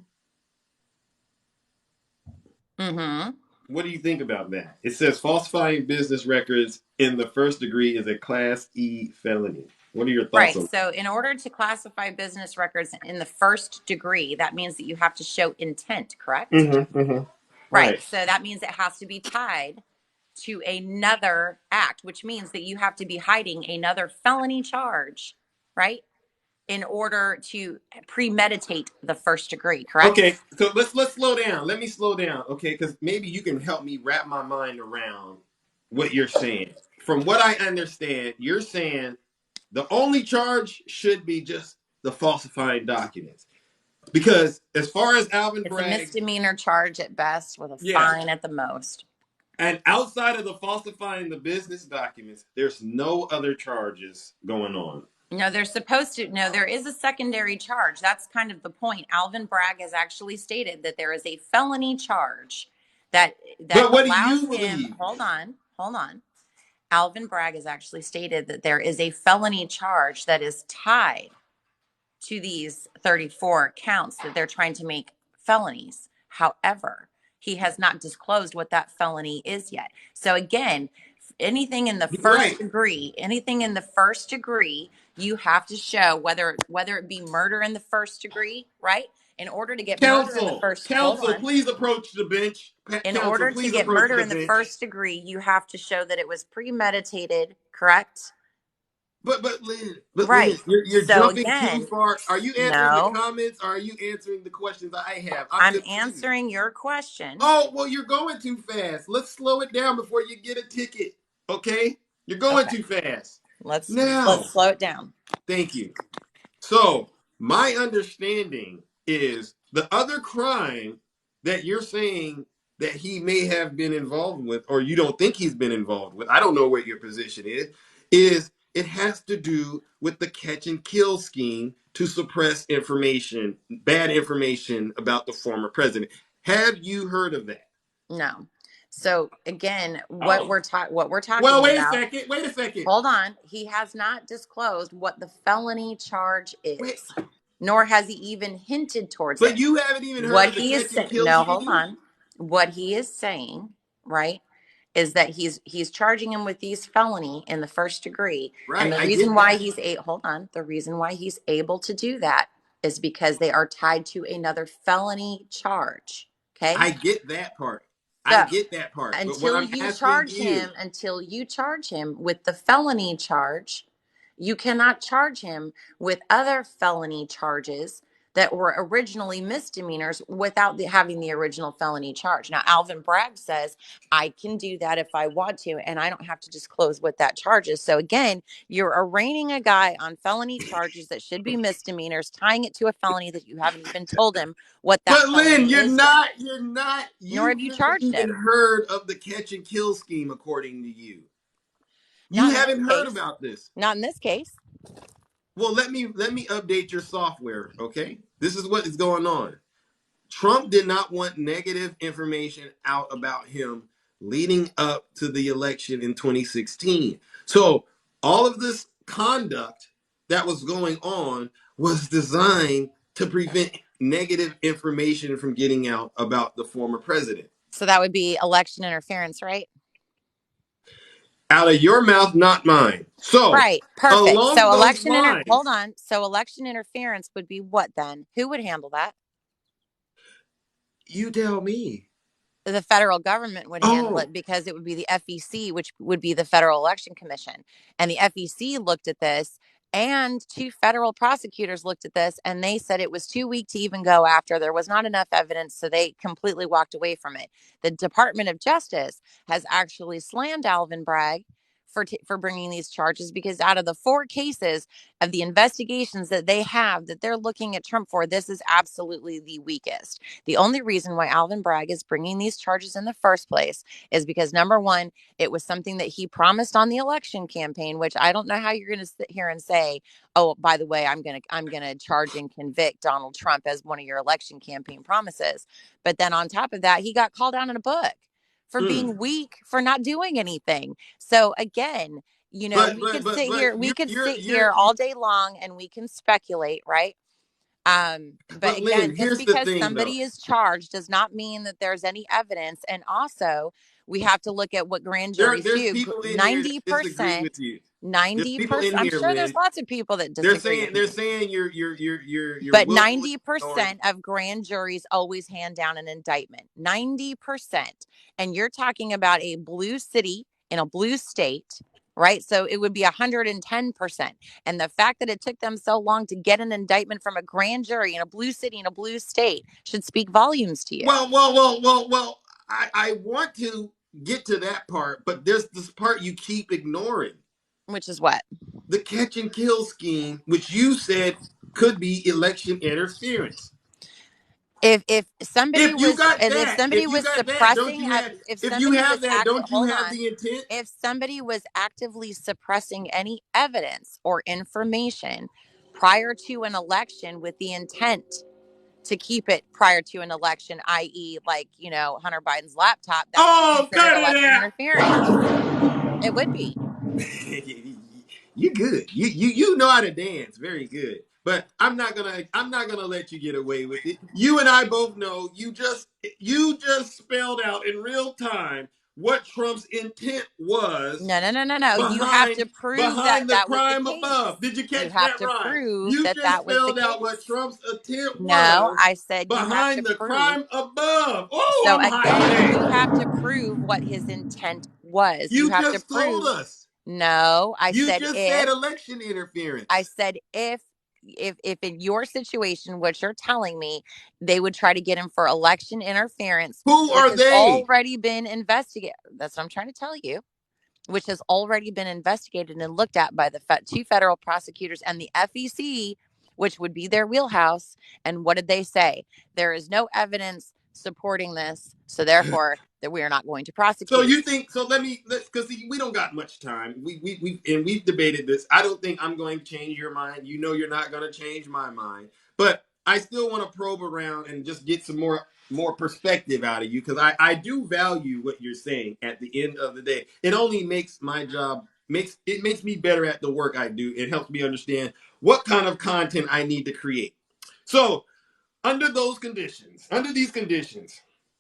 Mm-hmm. What do you think about that? It says falsifying business records in the first degree is a Class E felony. What are your thoughts Right. on So in order to classify business records in the first degree, that means that you have to show intent, that? correct? Right. Right. So that means it has to be tied to another act, which means that you have to be hiding another felony charge, right? In order to premeditate the first degree, correct? Okay, so let's slow down. Let me slow down, okay? Because maybe you can help me wrap my mind around what you're saying. From what I understand, you're saying the only charge should be just the falsifying documents. Because as far as Alvin It's a Bragg, misdemeanor charge at best with a yeah, fine at the most. and outside of the falsifying the business documents, there's no other charges going on. No, they're supposed to. No, there is a secondary charge. That's kind of the point. Alvin Bragg has actually stated that there is a felony charge that But what do allows you him. believe? Hold on. Alvin Bragg has actually stated that there is a felony charge that is tied to these 34 counts that they're trying to make felonies. However, he has not disclosed what that felony is yet. So again, anything in the first Right. degree, you have to show whether it be murder in the first degree, right? In order to get murder in the first, hold Counsel, on. please approach the bench. In Counsel, order to please get approach murder the in the bench. first degree, you have to show that it was premeditated, correct? But Lynn, Right. you're So jumping too again, far. Are you answering the no, comments? Or are you answering the questions I have? I'm I'm confused. answering your question. Oh, well, you're going too fast. Let's slow it down before you get a ticket. Okay? You're going Okay. too fast. Let's Now, slow it down. thank you. So, my understanding is the other crime that you're saying that he may have been involved with, or you don't think he's been involved with, I don't know what your position is it has to do with the catch and kill scheme to suppress information, bad information about the former president. Have you heard of that? No. So again, Oh. what we're talking Well, about. Wait a second. Hold on. He has not disclosed what the felony charge Wait. is, nor has he even hinted towards But it. you haven't even heard What of the he is catch and saying, kill no, hold scheme? on. What he is saying, right, is that he's charging him with these felony in the first degree, and Right, the I reason get why that. the reason why he's able to do that is because they are tied to another felony charge. Okay, I get that part. I so get that part. But what until I'm you asking charge you, him, with the felony charge, you cannot charge him with other felony charges that were originally misdemeanors without having the original felony charge. Now, Alvin Bragg says, I can do that if I want to, and I don't have to disclose what that charge is. So again, you're arraigning a guy on felony charges that should be misdemeanors, tying it to a felony that you haven't even told him what that but Lynn, felony is yet. Nor you have you haven't charged even him. heard of the catch and kill scheme, according to you. You Not in this haven't heard case. about this. Not in this case. Well, let me update your software, okay? This is what is going on. Trump did not want negative information out about him leading up to the election in 2016. So all of this conduct that was going on was designed to prevent negative information from getting out about the former president. So that would be election interference, right? Out of your mouth, not mine. So Right. Perfect. along So those hold lines, on. So election interference would be what then? Who would handle that? you tell me. The federal government would handle Oh, it because it would be the FEC, which would be the Federal Election Commission. And the FEC looked at this, and two federal prosecutors looked at this, and they said it was too weak to even go after. There was not enough evidence, so they completely walked away from it. The Department of Justice has actually slammed Alvin Bragg for bringing these charges, because out of the 4 cases of the investigations that they have that they're looking at Trump for, this is absolutely the weakest. The only reason why Alvin Bragg is bringing these charges in the first place is because, number one, it was something that he promised on the election campaign, which I don't know how you're going to sit here and say, oh, by the way, I'm gonna charge and convict Donald Trump as one of your election campaign promises. But then on top of that, he got called out in a book for being weak, for not doing anything. So again, we could sit here, all day long and we can speculate, right? But Lynn, again, just here's the because thing, though. somebody is charged does not mean that there's any evidence. And also, we have to look at what grand juries There's do. people in here that disagree 90%, with you. There's people 90%. in I'm here, sure there's Lynn. lots of people that disagree with They're me. saying you're But willfully ignoring. 90% of grand juries always hand down an indictment. 90%. And you're talking about a blue city in a blue state, right? So it would be 110%. And the fact that it took them so long to get an indictment from a grand jury in a blue city in a blue state should speak volumes to you. Well. I want to get to that part, but there's this part you keep ignoring. Which is what? The catch and kill scheme, which you said could be election interference. If somebody If you was got if that, somebody was don't suppressing you have? if If you somebody was have that, don't you hold have on, the intent? if somebody was actively suppressing any evidence or information prior to an election with the intent to keep it prior to an election, i.e., like, Hunter Biden's laptop, that would be considered Cut it election out. interference. It would be. You good. You know how to dance. Very good. But I'm not gonna let you get away with it. You and I both know you just spelled out in real time what Trump's intent was No. You have to prove that behind the that was the crime case. above. Did you You catch have that to right? prove You that just that was the spelled out what case. Trump's intent No, was I said you have to behind the prove. crime above. Oh, So I'm hot again, today. you have to prove what his intent was. You You have to just told prove. us. No, I You said just said if. election I interference. said if in your situation, what you're telling me, they would try to get him for election interference, Who which are has they? already been investigated. That's what I'm trying to tell you. Which has already been investigated and looked at by the 2 federal prosecutors and the FEC, which would be their wheelhouse. And what did they say? There is no evidence supporting this, so therefore that we are not going to So prosecute. you think so? Let's because we don't got much time. We've debated this. I don't think I'm going to change your mind. You know, you're not going to change my mind. But I still want to probe around and just get some more perspective out of you, because I do value what you're saying. At the end of the day, it only makes my job makes me better at the work I do. It helps me understand what kind of content I need to create. So under these conditions.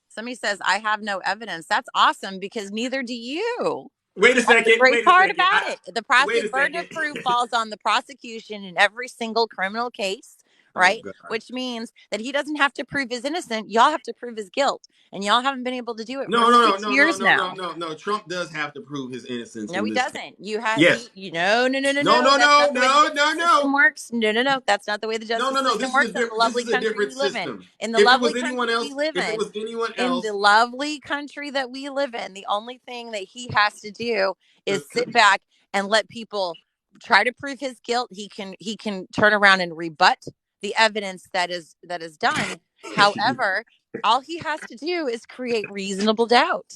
Somebody says, I have no evidence. That's awesome because neither do you. Wait a That's the second. great Wait a part second. about it. The Wait a burden of second. proof falls on the prosecution in every single criminal case, Oh right? God. Which means that he doesn't have to prove his innocent. Y'all have to prove his guilt. And y'all haven't been able to do it for No, no, no, 6 no, no, years no, no, now. no, no. Trump does have to prove his innocence No, in he this case. doesn't. You have Yes. no. No, no, That's no, not the way the no, justice no, system no. works. No. That's not the way the No, justice no, no. system works in the This lovely is a country different we live in. system. In the If it lovely was anyone country we else, live if it in. was anyone In the else, lovely country that we live in, the only thing that he has to do is sit back and let people try to prove his guilt. He can turn around and rebut the evidence that is done. However, all he has to do is create reasonable doubt.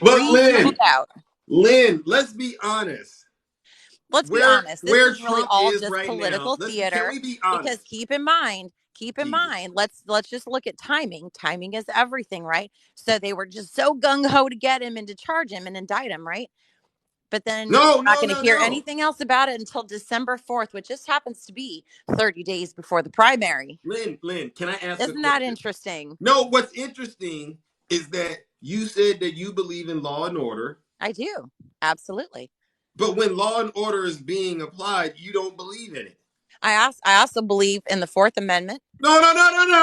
but Reasonable doubt. Lynn, let's be honest. Let's be honest. This Where is really Trump all is just right now. political Can theater we be because honest? keep in mind, Jesus. let's just look at timing. Timing is everything, right? So they were just so gung ho to get him and to charge him and indict him, right? But then we're No, not no, going to no, hear no. anything else about it until December 4th, which just happens to be 30 days before the primary. Lynn, can I ask a Isn't that question? interesting? No, what's interesting is that you said that you believe in law and order, I do. Absolutely. but when law and order is being applied, you don't believe in it. I also believe in the Fourth Amendment, No.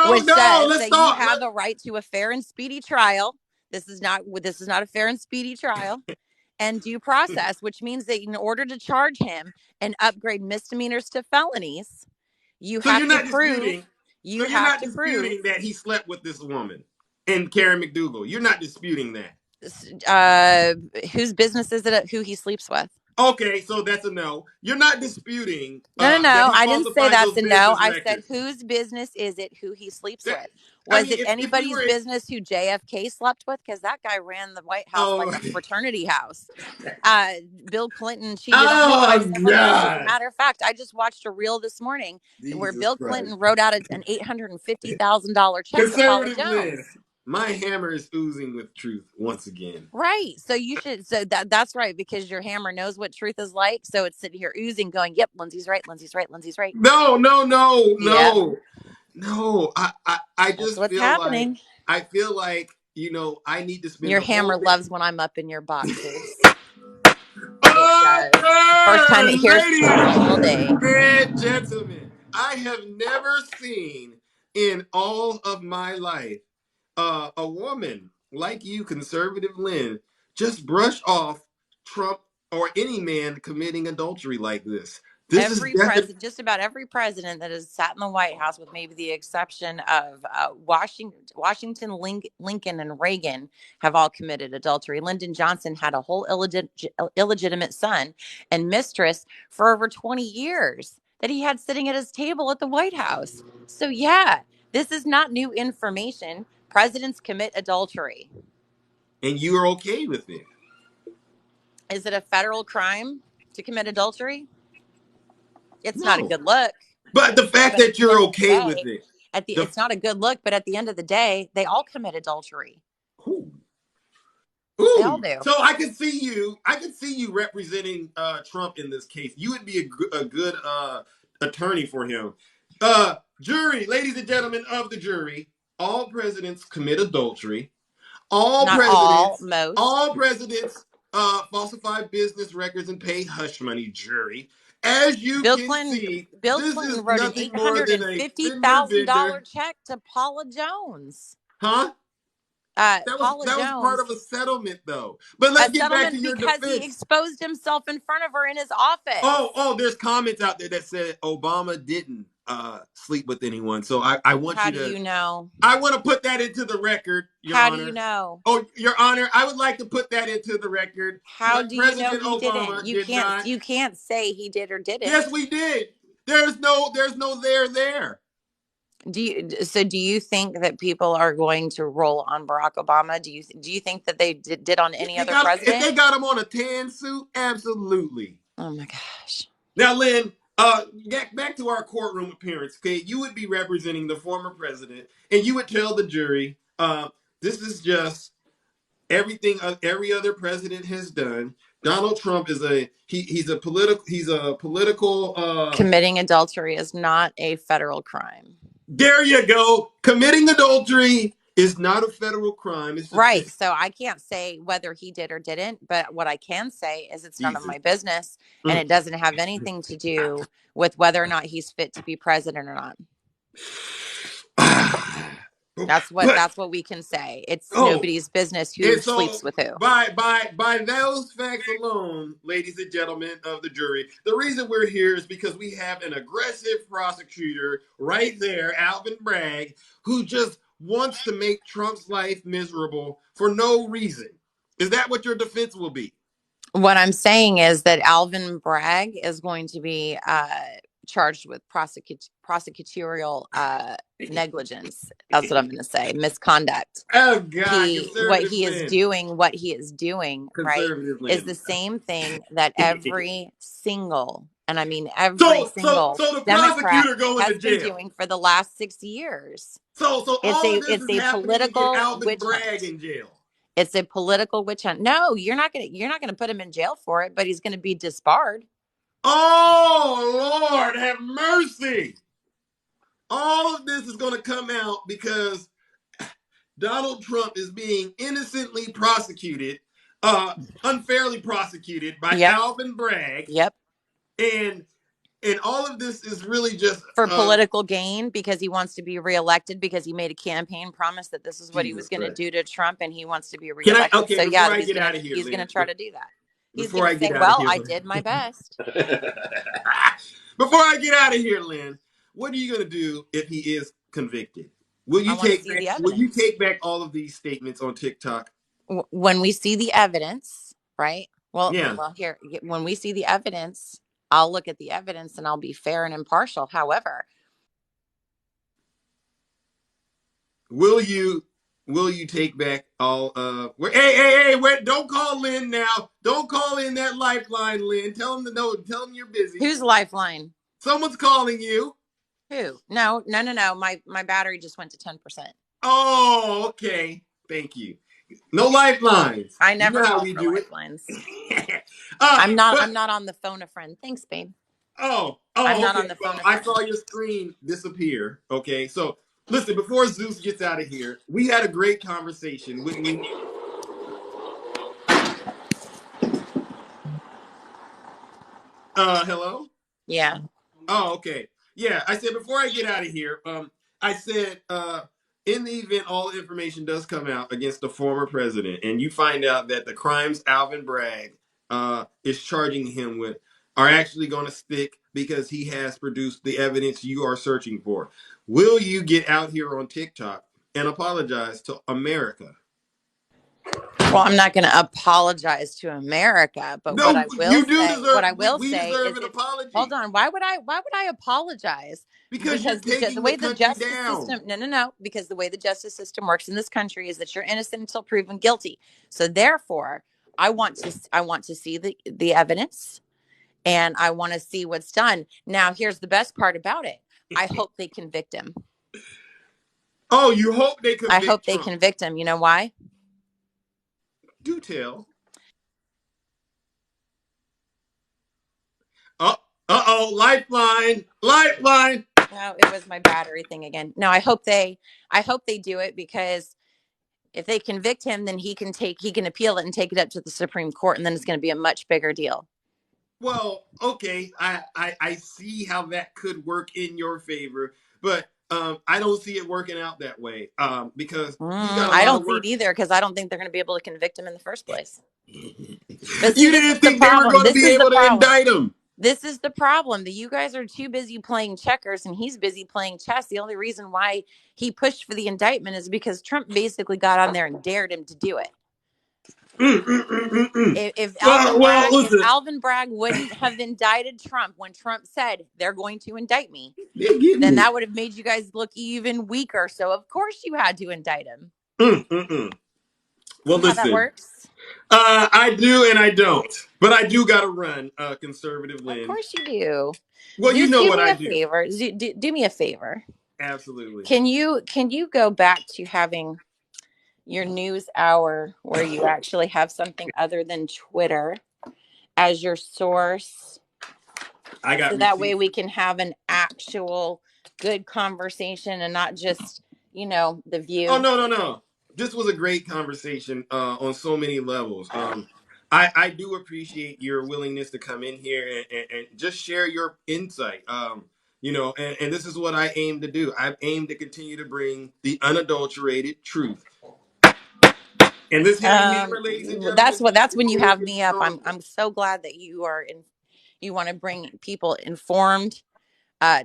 which says Let's that you talk. have the right to a fair and speedy trial. This is not a fair and speedy trial. And due process, which means that in order to charge him and upgrade misdemeanors to felonies, you So have you're to not prove disputing. So you you're have not to prove disputing that he slept with this woman and Karen McDougal. You're not disputing that. Whose business is it who he sleeps with? Okay, so that's a no. You're not disputing No, no, that no. he I didn't say falsified that's those a no. business I said records. whose business is it who he sleeps That, with? I Was mean, it if we anybody's were, business who JFK slept with? Because that guy ran the White House like oh, a fraternity house. Bill Clinton cheated on his wife oh several times. As a God, matter of fact, I just watched a reel this morning where Jesus Bill Christ, Clinton wrote out an $850,000 check to Paula conservative Lynn, Jones. my hammer is oozing with truth once again. Right. So you should. So that's right because your hammer knows what truth is like. So it's sitting here oozing, going, "Yep, Lindsay's right. Lindsay's right. Lindsay's right." No, no, no, Yep, no, no. I that's just what's feel like happening. I need to spend Your the whole hammer day. loves when I'm up in your boxes. It does. It's the first time it hears truth all day. Ladies and gentlemen, I have never seen in all of my life a woman like you, conservative Lynn, just brush off Trump or any man committing adultery like this. This is Every definitely. president, just about every president that has sat in the White House, with maybe the exception of Washington, Lincoln, and Reagan, have all committed adultery. Lyndon Johnson had a whole illegitimate son and mistress for over 20 years that he had sitting at his table at the White House. So, yeah, this is not new information. Presidents commit adultery. And you're okay with it. Is it a federal crime to commit adultery? It's not a No. good look. But the fact But at that the you're end of the okay with day, it. it's not a good look, but at the end of the day, they all commit adultery. Ooh. They all Ooh. do. So I could see you representing Trump in this case. You would be a good attorney for him. Jury, ladies and gentlemen of the jury, all presidents commit adultery. All Not all, presidents, most. all presidents falsify business records and pay hush money, jury. As you Bill can Clinton see, Bill this Clinton is wrote an nothing eight more hundred than and a fifty fender thousand dollar bender. check to Paula Jones. Huh? Paula That was part Jones, of a settlement though. But a let's get back to settlement your because he defense. exposed himself in front of her in his office. There's comments out there that said Obama didn't sleep with anyone. So I want How you do to you know? I want to put that into the record, Your How do you Honor. know? Oh, Your Honor, I would like to put that into the record. How do you know President he didn't? Obama did not. You can't say he did or Yes, didn't. we did. There's no there. Do you think that people are going to roll on Barack Obama? Do you think that they did on any other If president? they got him on a tan suit, absolutely. Oh my gosh. Now, Lynn, back to our courtroom appearance. Okay, you would be representing the former president, and you would tell the jury, this is just everything every other president has done. Donald Trump is he's a political. Committing adultery is not a federal crime. There you go. Committing adultery is not a federal crime. Right. So I can't say whether he did or didn't, but what I can say is it's none of Jesus. my business and it doesn't have anything to do with whether or not he's fit to be president or not. That's what we can say. It's nobody's business who sleeps with who. By those facts alone, ladies and gentlemen of the jury, the reason we're here is because we have an aggressive prosecutor right there, Alvin Bragg, who just wants to make Trump's life miserable for no reason. Is that what your defense will be? What I'm saying is that Alvin Bragg is going to be charged with prosecutorial negligence. That's what I'm going to say. Misconduct. Oh God, What conservative he is doing, right, conservative is Lynn. the same thing that every single, and I mean every single so the Democrat prosecutor going has to been jail. doing for the last 6 years. So all of this It's is a happening to get political Alvin witch Bragg hunt. in jail. It's a political witch hunt. No, you're not gonna put him in jail for it, but he's gonna be disbarred. Oh, Lord, have mercy. All of this is going to come out because Donald Trump is being innocently prosecuted, unfairly prosecuted by Alvin Bragg. Yep. And all of this is really just for political gain because he wants to be reelected because he made a campaign promise that this is what he was going to do to Trump and he wants to be reelected. So yeah, he's going to try to do that. He's going to say, "Well, I did my best." Before I get out of here, Lynn, what are you going to do if he is convicted? Will you take back all of these statements on TikTok? when we see the evidence, right? Yeah. Well, here, when we see the evidence, I'll look at the evidence and I'll be fair and impartial. However, Will you take back all hey, wait, don't call Lynn now. Don't call in that lifeline, Lynn. Tell him to know, tell him you're busy. whose lifeline? Someone's calling you. Who? No, no, no, no. My battery just went to 10%. Oh, okay. Thank you. No lifelines. I You never know how call we for do it. lifelines. I'm But not on the phone a friend. Thanks, babe. I'm not okay. on the Well, phone a I friend. saw your screen disappear. Okay, so listen, before Zeus gets out of here, we had a great conversation, wouldn't we? Hello? Yeah. Oh, okay. Yeah, I said before I get out of here, I said in the event all information does come out against the former president, and you find out that the crimes Alvin Bragg is charging him with are actually going to stick because he has produced the evidence you are searching for, will you get out here on TikTok and apologize to America? Well, I'm not going to apologize to America, but No, you do what deserve. I will We say deserve is an if hold apology on, why would I apologize? because you're Because the taking the way the country justice down. system no, because the way the justice system works in this country is that you're innocent until proven guilty. So therefore, I want to see the evidence and I want to see what's done. Now, here's the best part about it. I hope they convict him. Oh, you hope they I convict hope they Trump. convict him. You know why? Do tell. Oh, oh, lifeline, lifeline. No, it was my battery thing again. No, I hope they do it because if they convict him, then he can appeal it and take it up to the Supreme Court, and then it's going to be a much bigger deal. Well, okay, I see how that could work in your favor, but I don't see it working out that way. Because you got a I lot don't of see it work. either because I don't think they're going to be able to convict him in the first place. You But see, this is didn't the think they were problem. going to This be is the able to problem. indict him. This is the problem that you guys are too busy playing checkers and he's busy playing chess. The only reason why he pushed for the indictment is because Trump basically got on there and dared him to do it. If Well, listen, Alvin Bragg wouldn't have indicted Trump when Trump said they're going to indict me, they're getting then me. that would have made you guys look even weaker. So of course you had to indict him. Well, See how that listen, works? I do and I don't, but I do got to run, conservative Of Lynn. course you do. Well, you Zeus, know do what me I a do. favor. Do me a favor. Absolutely. Can you go back to having your news hour where you actually have something other than Twitter as your source? I got So that way receipts. we can have an actual good conversation and not just, the Oh, view. no. This was a great conversation on so many levels. I do appreciate your willingness to come in here and just share your insight. And this is what I aim to do. I aim to continue to bring the unadulterated truth. And this heavy hammer, ladies and gentlemen, That's is when you only have getting me up. stronger. I'm so glad that you want to bring people informed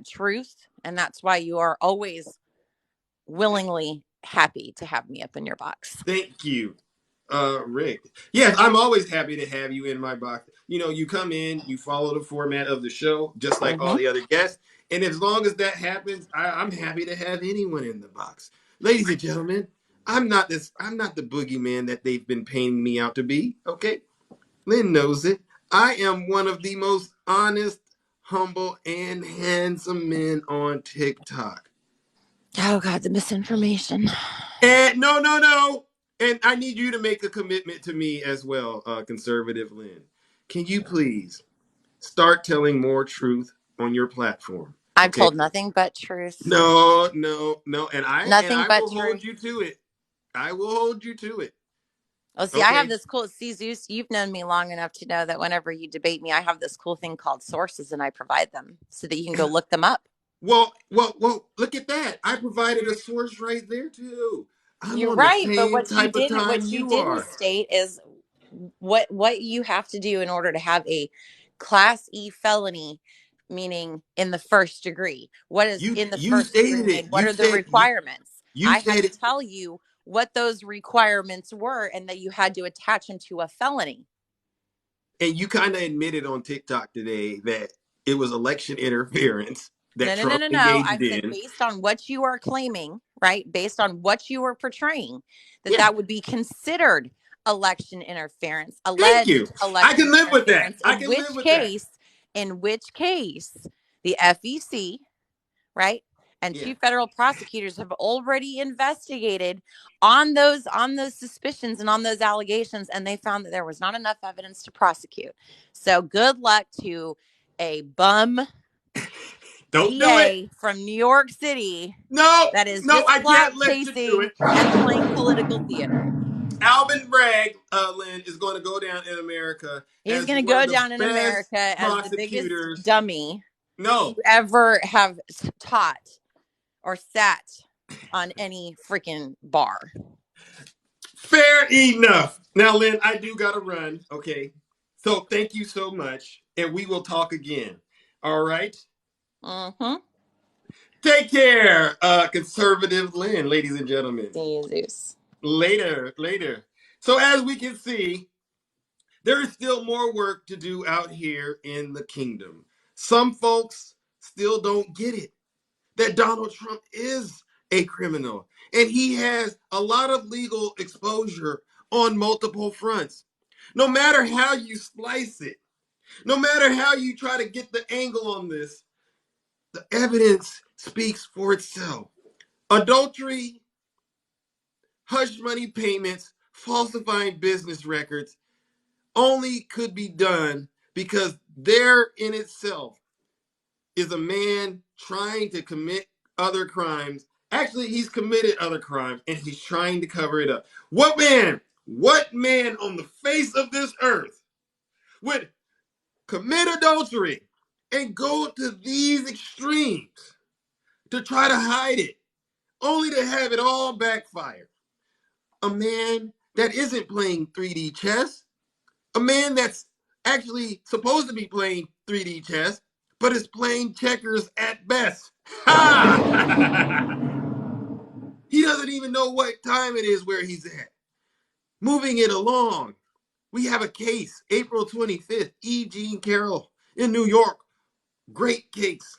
truth, and that's why you are always willingly happy to have me up in your box. Thank you. Rick. Yes, I'm always happy to have you in my box. You come in, you follow the format of the show, just like all Mm-hmm. the other guests. And as long as that happens, I'm happy to have anyone in the box. Ladies and gentlemen, I'm not the boogeyman that they've been painting me out to be. Okay? Lynn knows it. I am one of the most honest, humble, and handsome men on TikTok. Oh God, the misinformation. And no. And I need you to make a commitment to me as well, conservative Lynn. Can you please start telling more truth on your platform? I've Okay? told nothing but truth. No. And Nothing I but will hold truth. you to it. I will hold you to it. Oh, see, I have Okay? this cool. See, Zeus, you've known me long enough to know that whenever you debate me, I have this cool thing called sources, and I provide them so that you can go look them up. Well, look at that. I provided a source right there too. I'm You're on the right, but same type of time what you you didn't are. state is what you have to do in order to have a class E felony, meaning in the first degree. What is in the You first degree stated it. mean? What are the requirements? You I had to stated tell you what those requirements were and that you had to attach them to a felony. And you kind of admitted on TikTok today that it was election interference that Trump No. I engaged said in. based on what you are claiming, right? Based on what you were portraying, Yeah. that would be considered election interference, Thank you. alleged election I can live with that. interference. I can live with that. In which case, the FEC, right, and Yeah. two federal prosecutors have already investigated on those suspicions and on those allegations, and they found that there was not enough evidence to prosecute. So good luck to a bum Don't do DA it. from New York City No, that is no, just I clout can't let you do chasing it. and playing political theater. Alvin Bragg, Lynn, is going to go down in America He's as going to one go of the down in best America as the biggest prosecutors. dummy No. to ever have taught or sat on any freaking bar. Fair enough. Now, Lynn, I do got to run. Okay. So thank you so much. And we will talk again. All right. Mm-hmm. Take care, conservative Lynn, ladies and gentlemen. See you, Zeus. Later. So as we can see, there is still more work to do out here in the kingdom. Some folks still don't get it that Donald Trump is a criminal and he has a lot of legal exposure on multiple fronts. No matter how you slice it, no matter how you try to get the angle on this, the evidence speaks for itself. Adultery, hush money payments, falsifying business records only could be done because there in itself is a man trying to commit other crimes. Actually, he's committed other crimes and he's trying to cover it up. What man on the face of this earth would commit adultery and go to these extremes to try to hide it, only to have it all backfire? A man that isn't playing 3D chess, a man that's actually supposed to be playing 3D chess, but is playing checkers at best. Ha! He doesn't even know what time it is where he's at. Moving it along, we have a case, April 25th, E. Jean Carroll in New York. Great case.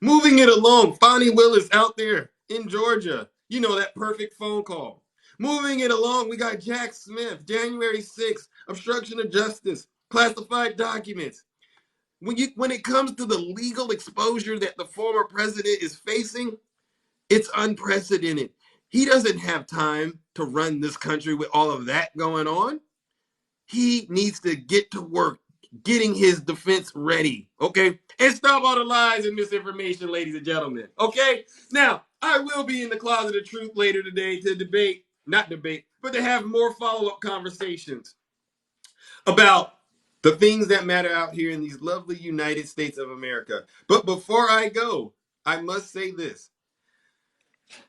Moving it along, Fonnie Willis out there in Georgia. You know, that perfect phone call. Moving it along, we got Jack Smith, January 6th, obstruction of justice, classified documents. When it comes to the legal exposure that the former president is facing, it's unprecedented. He doesn't have time to run this country with all of that going on. He needs to get to work getting his defense ready, okay? And stop all the lies and misinformation, ladies and gentlemen, okay? Now, I will be in the closet of truth later today to not debate, but to have more follow-up conversations about the things that matter out here in these lovely United States of America. But before I go, I must say this.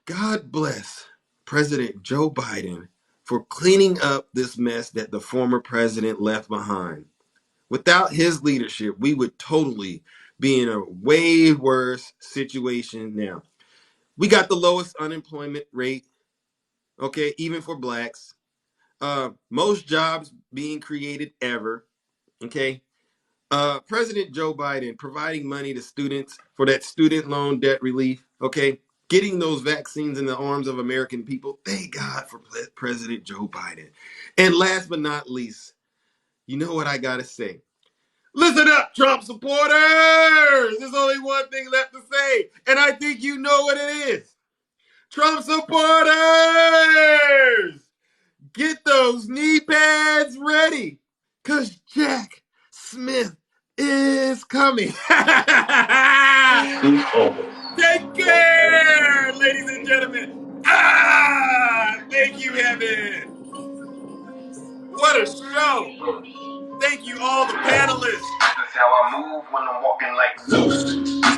God bless President Joe Biden for cleaning up this mess that the former president left behind. Without his leadership, we would totally be in a way worse situation now. We got the lowest unemployment rate, okay, even for blacks. Most jobs being created ever, okay. President Joe Biden providing money to students for that student loan debt relief, okay? Getting those vaccines in the arms of American people. Thank God for President Joe Biden. And last but not least, you know what I gotta say? Listen up, Trump supporters! There's only one thing left to say, and I think you know what it is. Trump supporters! Get those knee pads ready, because Jack Smith is coming. Take care, ladies and gentlemen. Thank you, Heaven. What a show. Thank you, all the panelists. This is how I move when I'm walking like Zeus.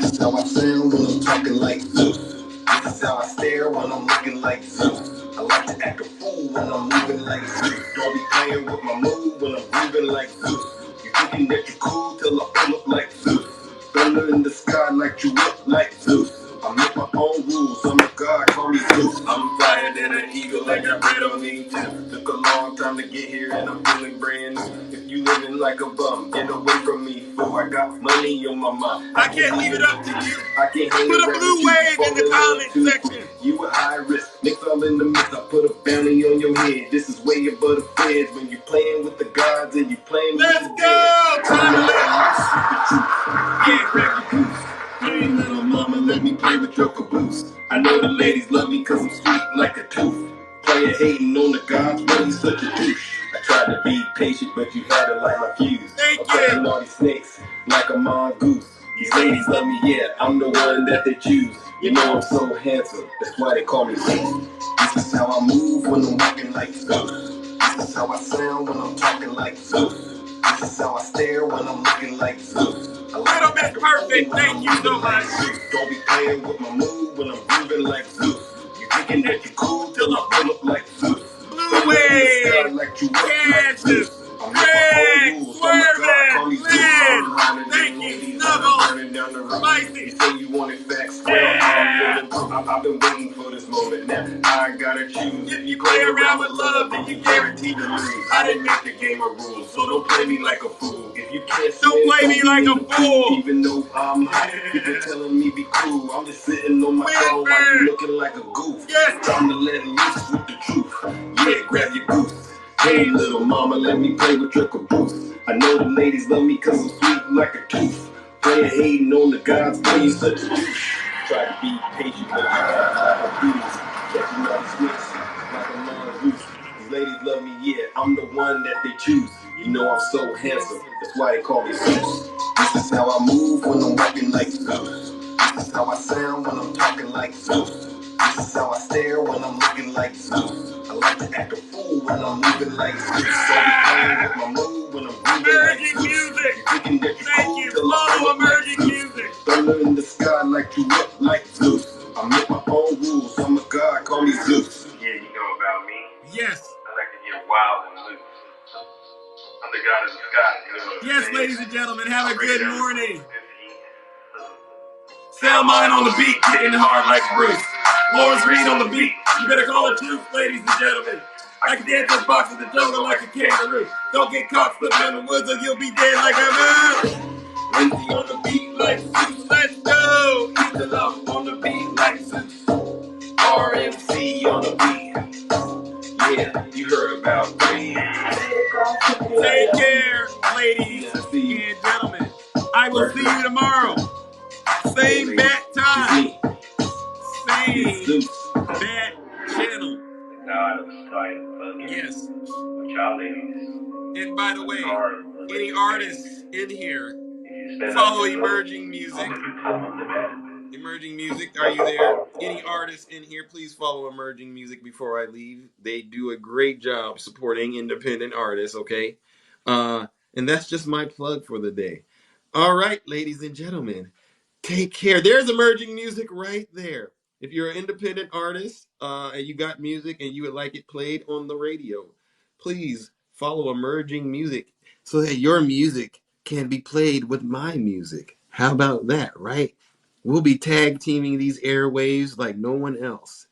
This is how I sound when I'm talking like Zeus. This is how I stare when I'm looking like Zeus. I like to act a fool when I'm moving like Zeus. Don't be playing with my move when I'm moving like Zeus. You thinking that you cool till I pull up like Zeus. Thunder in the sky like you look like Zeus. I make my own rules. I'm a god, call me Zeus. I'm fire than an eagle like you living like a bum. Get away from me, fool. I got money on my mind. I can't leave it up to you. I can't hang Put a around blue with you. wave in the comment section. You a high risk, mix all in the mix. I put a bounty on your head. This is way above the feds. When you playing with the gods and you playing with Let's the go! dead. Time to live. Yeah, grab your goose. Hey, little mama, let me play with your caboose. I know the ladies love me cause I'm sweet like a tooth. Player hating on the gods, but he's such a douche. I tried to be patient, but you had to light my fuse. Thank I'm catching you. naughty snakes like a mongoose. These ladies love me, yeah, I'm the one that they choose. You know I'm so handsome, that's why they call me Zeus. This is how I move when I'm walking like Zeus. This is how I sound when I'm talking like Zeus. This is how I stare when I'm looking like Zeus. Little Miss Perfect, thank you so much. Don't be playing with my mood when I'm grooving like Zeus. You thinking that you cool till I pull up like Zeus. Blue Wave, Kansas, Greg, Swervin, Lynn, thank you, Snuggle, Spicy. You say you wanted facts, well, I've been waiting for this moment now. I gotta choose. If you play around with love, then you guaranteed to lose. I didn't make the game of rules, so don't play me like a fool. If you can't Don't play me like a fool. even though I'm hot, people telling me be cool. I'm just sitting on my throne while you looking like a goof. Yes. Time to let loose with the truth. Yeah, grab your goose. Hey, little mama, let me play with your caboose. I know the ladies love me cause I'm sweet like a tooth. Playing hating on the gods, boy, you such a douche. Try to be patient, but you got like a goose. Catching all the switch like a mongoose. These ladies love me, yeah, I'm the one that they choose. You know I'm so handsome, that's why they call me Zeus. This is how I move when I'm walking like Zeus. This is how I sound when I'm talking like Zeus. This is how I stare when I'm looking like Zeus. I like to act a fool when I'm moving like Zeus. So be playing with my mood when I'm grooving like Emerging Zeus. music. You thinking that you Thank cool you. till I Follow pull up like emerging Zeus. music. Thunder in the sky like you up like Zeus. I make my own rules. I'm a god, call me Zeus. Yeah, you know about me. Yes. I like to get wild and loose. I'm the god of the sky, you know what I'm Yes, saying? ladies and gentlemen, have a I break good it down morning. to this heat. Sound mine on the beat, hitting hard like Bruce. Lawrence Reed on the beat. You better call it truth, ladies and gentlemen. I can dance those boxes in the jungle like a kangaroo. Don't get caught slipping in the woods or you'll be dead like a man. Lindsay on the beat like Zeus. Let's go. Ethan on the beat like Zeus. RMC on the beat. Yeah, you heard about me. Take care, ladies and gentlemen. I will see you tomorrow. Same bat time. Same bat channel. The god of the sky and thunder. Yes. With y'all ladies. And by the way, any artists in here, If you stand follow up to Emerging Music. I'm the man. Emerging Music, are you there? Any artists in here, please follow Emerging Music before I leave. They do a great job supporting independent artists, okay? And that's just my plug for the day. All right, ladies and gentlemen, take care. There's Emerging Music right there. If you're an independent artist and you got music and you would like it played on the radio, please follow Emerging Music so that your music can be played with my music. How about that, right? We'll be tag teaming these airwaves like no one else.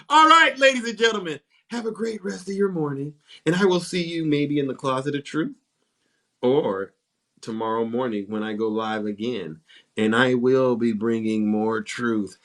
All right, ladies and gentlemen, have a great rest of your morning, and I will see you maybe in the Closet of Truth or tomorrow morning when I go live again, and I will be bringing more truth.